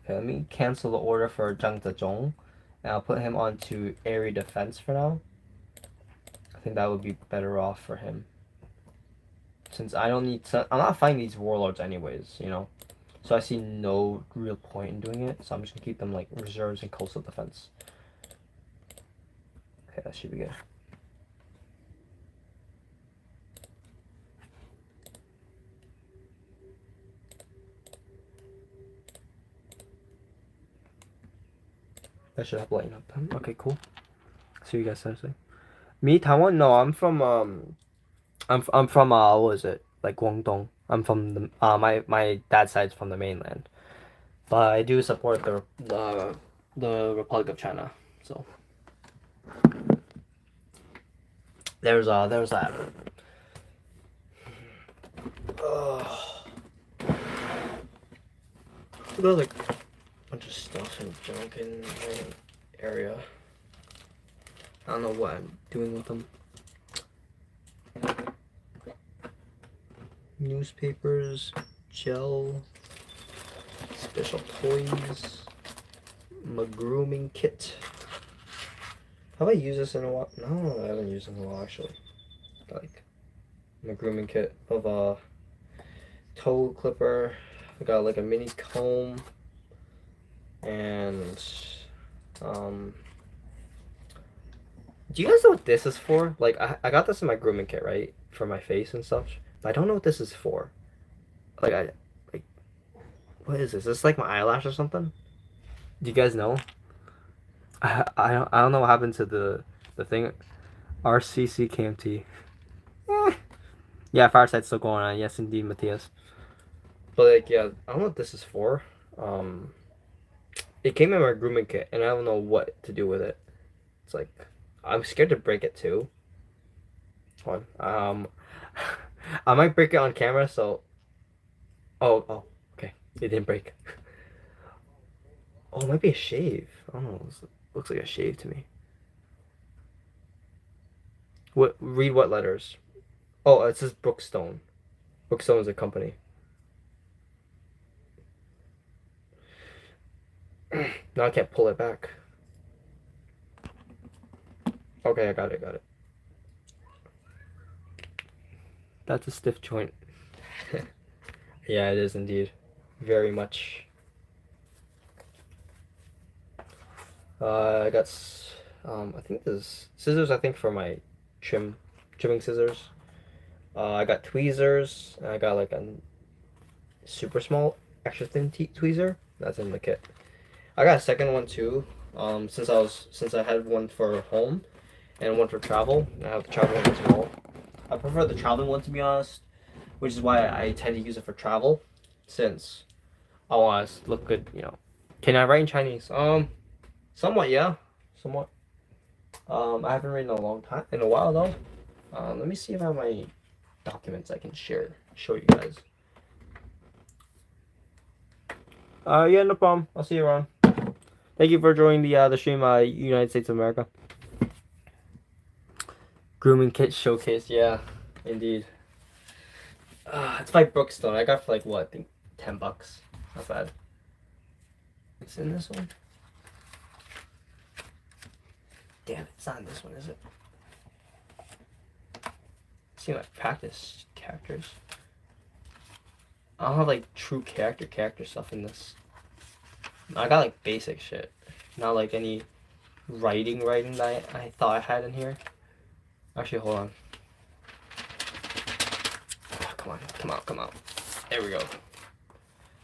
Okay, let me cancel the order for Zhang Zezhong. And I'll put him onto area defense for now. I think that would be better off for him. Since I don't need to, I'm not fighting these warlords anyways, you know. So I see no real point in doing it. So I'm just gonna keep them like reserves and coastal defense. Okay, that should be good. That should help lighten up them. Okay, cool. See you guys Thursday. Me, Taiwan? No, I'm from I'm from what is it? Like Guangdong. I'm from the my dad's side's from the mainland. But I do support the Republic of China. So there's that. There's like a bunch of stuff and junk in my area. I don't know what I'm doing with them. Newspapers, gel, special toys, my grooming kit. Have I used this in a while? No, I haven't used it in a while actually. Like my grooming kit of a toe clipper. I got like a mini comb and do you guys know what this is for? Like I got this in my grooming kit, right? For my face and stuff. But I don't know what this is for. Like what is this? Is this like my eyelash or something? Do you guys know? I don't know what happened to the thing. RCC KMT. Yeah, Fireside's still going on. Yes, indeed, Matthias. But like, yeah, I don't know what this is for. It came in my grooming kit, and I don't know what to do with it. It's like I'm scared to break it too. Hold on. I might break it on camera. So, oh, okay, it didn't break. Oh, it might be a shave. I don't know. It looks like a shave to me. What? Read what letters? Oh, it says Brookstone. Brookstone is a company. Now I can't pull it back. Okay, I got it. That's a stiff joint. Yeah, it is indeed. Very much. I got, I think there's scissors, I think, for my trimming scissors. I got tweezers, and I got like a super small, extra thin tweezer. That's in the kit. I got a second one too. Since I had one for home and one for travel. I have the travel one as well. I prefer the traveling one to be honest, which is why I tend to use it for travel, since I want to look good. You know, can I write in Chinese? Somewhat, yeah, somewhat. I haven't written in a while though. Let me see if I have my documents I can show you guys. Yeah, no problem. I'll see you around. Thank you for joining the stream, United States of America. Grooming kit showcase, yeah. Indeed. It's by Brookstone. I got it for like what? I think $10. Not bad. It's in this one. Damn it, it's not in this one, is it? See my practice characters. I don't have like true character stuff in this. I got like basic shit. Not like any writing that I thought I had in here. Actually, hold on. Oh, come on. There we go.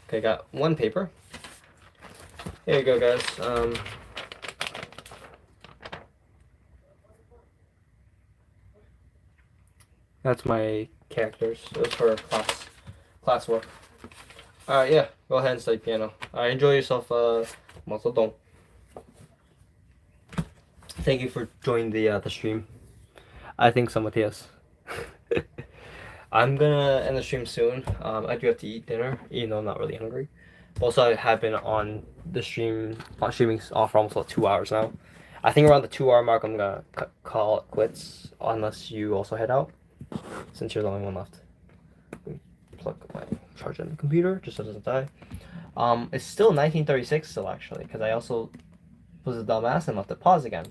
Okay, got one paper. Here you go, guys. That's my characters. It was for class work. Alright, yeah. Go ahead and study piano. Alright, enjoy yourself, Masaton. Thank you for joining the stream. I think so, Matthias. I'm gonna end the stream soon. I do have to eat dinner, even though I'm not really hungry. Also, I have been on the streaming off for almost like 2 hours now. I think around the 2 hour mark, I'm gonna call it quits, unless you also head out, since you're the only one left. Plug my charger in the computer, just so it doesn't die. It's still 1936 still, actually, because I also was a dumbass and left it pause again.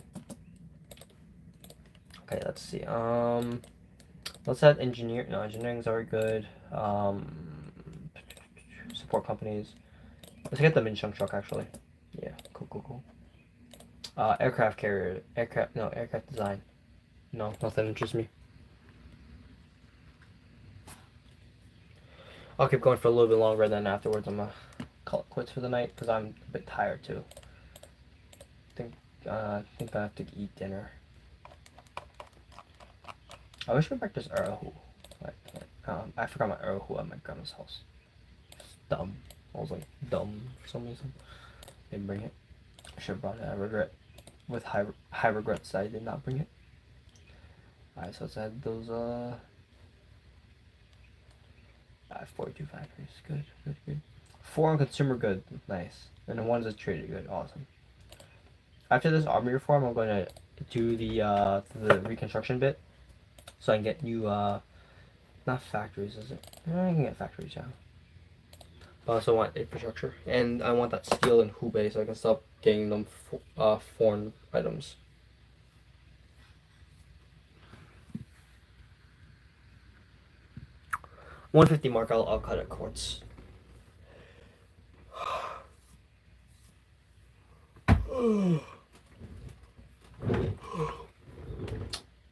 Okay, let's see. Let's add engineer. No, engineering's already good. Support companies. Let's get the Minchung truck, actually. Yeah, cool. Aircraft carrier. Aircraft design. No, nothing interests me. I'll keep going for a little bit longer, then afterwards I'm gonna call it quits for the night, because I'm a bit tired, too. I think I have to eat dinner. I wish we practiced Erhu. I forgot my Erhu at my grandma's house. It's dumb. I was like dumb for some reason. Didn't bring it. I should have brought it. I regret. With high regrets that I did not bring it. Alright, so let's add those 42 factories. Good. 4 on consumer good. Nice. And the ones that traded good. Awesome. After this army reform, I'm going to do the reconstruction bit. So I can get new, not factories, is it? I can get factories, yeah. I also want infrastructure. And I want that steel in Hubei so I can stop getting them foreign items. $150 mark, I'll cut it quartz.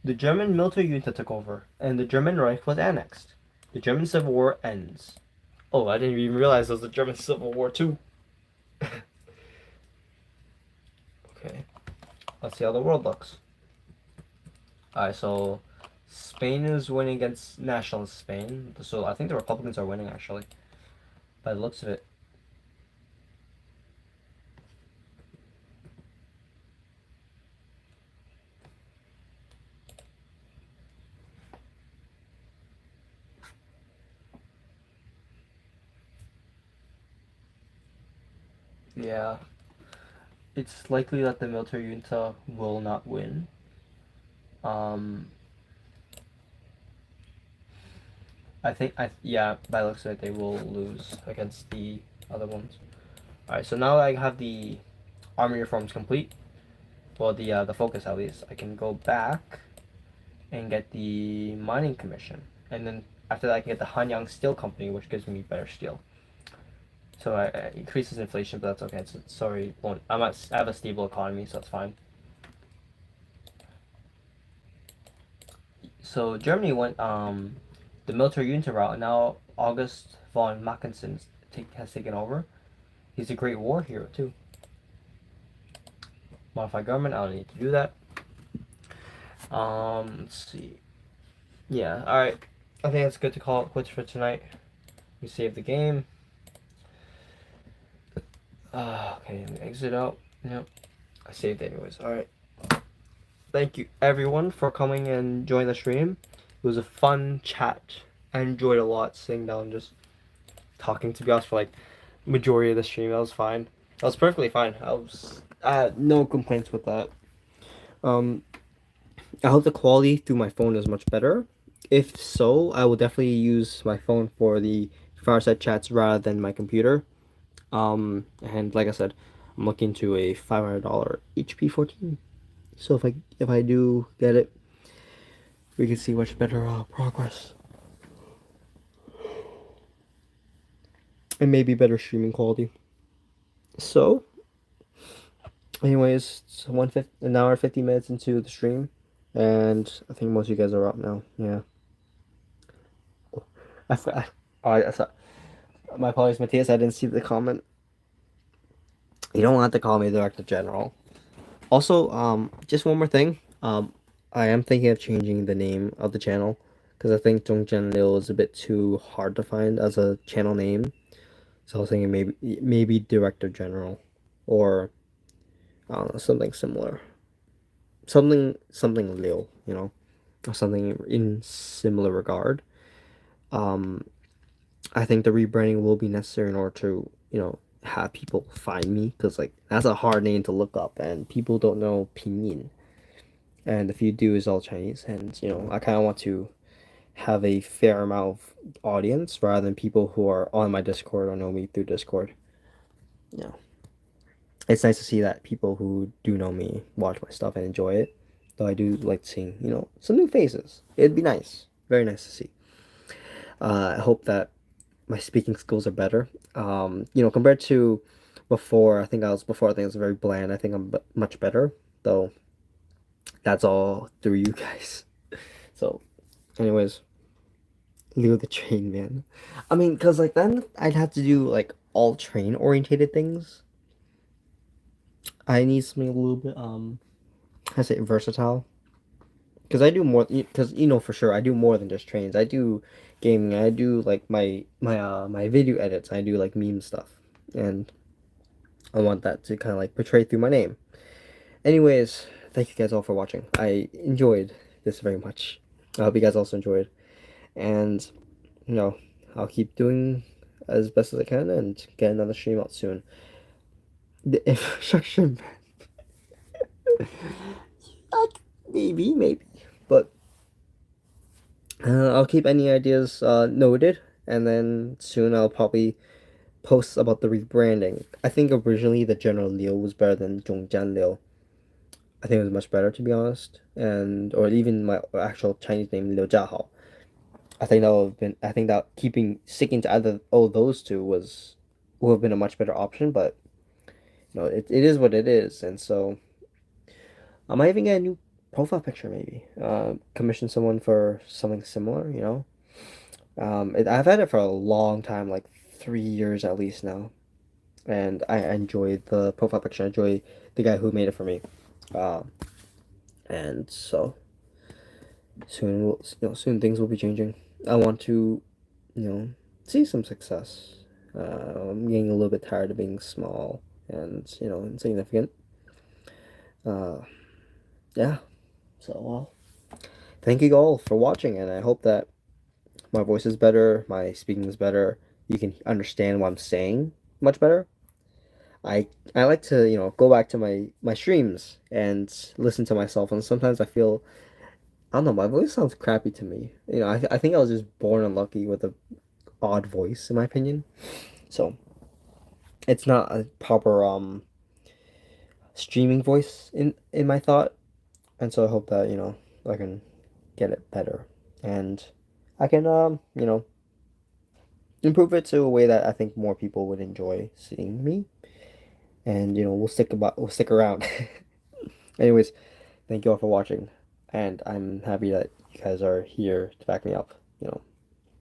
The German military junta took over, and the German Reich was annexed. The German Civil War ends. Oh, I didn't even realize there was a German Civil War too. Okay, let's see how the world looks. Alright, so Spain is winning against nationalist Spain. So I think the Republicans are winning, actually, by the looks of it. Yeah, it's likely that the military junta will not win. Yeah, by the looks of it, they will lose against the other ones. Alright, so now I have the army reforms complete. Well, the focus at least. I can go back and get the mining commission, and then after that I can get the Hanyang Steel Company, which gives me better steel. So it increases inflation, but that's okay. I have a stable economy, so it's fine. So Germany went the military junta route, and now August von Mackensen has taken over. He's a great war hero too. Modify government, I don't need to do that. Let's see. Yeah, alright. I think it's good to call it quits for tonight. We save the game. Okay, let me exit out. Yep. I saved anyways. Alright. Thank you everyone for coming and joining the stream. It was a fun chat. I enjoyed a lot sitting down and just talking, to be honest, for like majority of the stream. That was fine. That was perfectly fine. I had no complaints with that. I hope the quality through my phone is much better. if so, I will definitely use my phone for the Fireside chats rather than my computer. And like I said, I'm looking to a $500 HP 14. So if I do get it, we can see much better progress and maybe better streaming quality. So, anyways, it's an hour 50 minutes into the stream, and I think most of you guys are up now. Yeah, I forgot. Oh, I saw. My apologies, Matthias. I didn't see the comment. You don't have to call me Director General. Also, just one more thing. I am thinking of changing the name of the channel because I think Zhongjian Liu is a bit too hard to find as a channel name. So I was thinking maybe Director General, or I don't know, something similar, something Liu, or something in similar regard. Um, I think the rebranding will be necessary in order to have people find me, because like that's a hard name to look up and people don't know pinyin. And if you do, is all Chinese, and I kind of want to have a fair amount of audience rather than people who are on my Discord or know me through Discord. Yeah, it's nice to see that people who do know me watch my stuff and enjoy it. Though I do like seeing some new faces. It'd be nice, very nice to see. I hope that my speaking skills are better. Compared to before. I think I was very bland. I think I'm much better, though. That's all through you guys. So, anyways, Leo the Train Man. I mean, because like then I'd have to do like all train orientated things. I need something a little bit I say versatile. Because I do more. Because for sure I do more than just trains. I do gaming. I do like my video edits. I do like meme stuff, and I want that to kind of like portray through my name. Anyways, thank you guys all for watching. I enjoyed this very much. I hope you guys also enjoyed, and you know, I'll keep doing as best as I can and get another stream out soon. The infrastructure, maybe, but I'll keep any ideas noted, and then soon I'll probably post about the rebranding. I think originally the General Liu was better than Zhongjian Liu. I think it was much better, to be honest, and or even my actual Chinese name Liu Jiahao. I think that sticking to either those two would have been a much better option, but it is what it is, and so I might even get a new profile picture, maybe. Commission someone for something similar, I've had it for a long time, like 3 years at least now, and I enjoy the profile picture. I enjoy the guy who made it for me, and so soon things will be changing. I want to, see some success. I'm getting a little bit tired of being small and insignificant. Yeah. So thank you all for watching, and I hope that my voice is better, my speaking is better. You can understand what I'm saying much better. I like to go back to my streams and listen to myself, and sometimes I feel I don't know, my voice sounds crappy to me. I think I was just born unlucky with a odd voice, in my opinion. So it's not a proper streaming voice in my thought, and so I hope that I can get it better, and I can improve it to a way that I think more people would enjoy seeing me, and we'll stick around. Anyways, thank you all for watching, and I'm happy that you guys are here to back me up.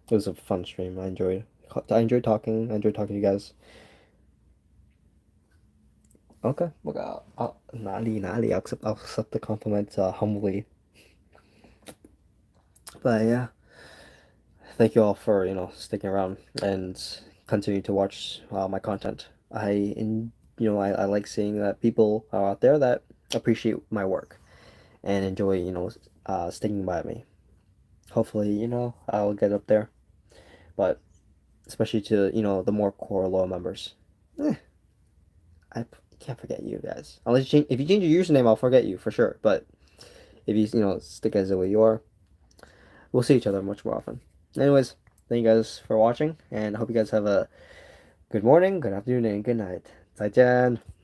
It was a fun stream. I enjoyed talking. I enjoyed talking to you guys. Okay, well, I'll accept the compliment humbly. But yeah, thank you all for sticking around and continue to watch my content. I like seeing that people are out there that appreciate my work and enjoy sticking by me. Hopefully I'll get up there, but especially to the more core loyal members. I can't forget you guys. If you change your username, I'll forget you for sure. But if you stick as the way you are, we'll see each other much more often. Anyways, thank you guys for watching, and I hope you guys have a good morning, good afternoon, and good night. 再见。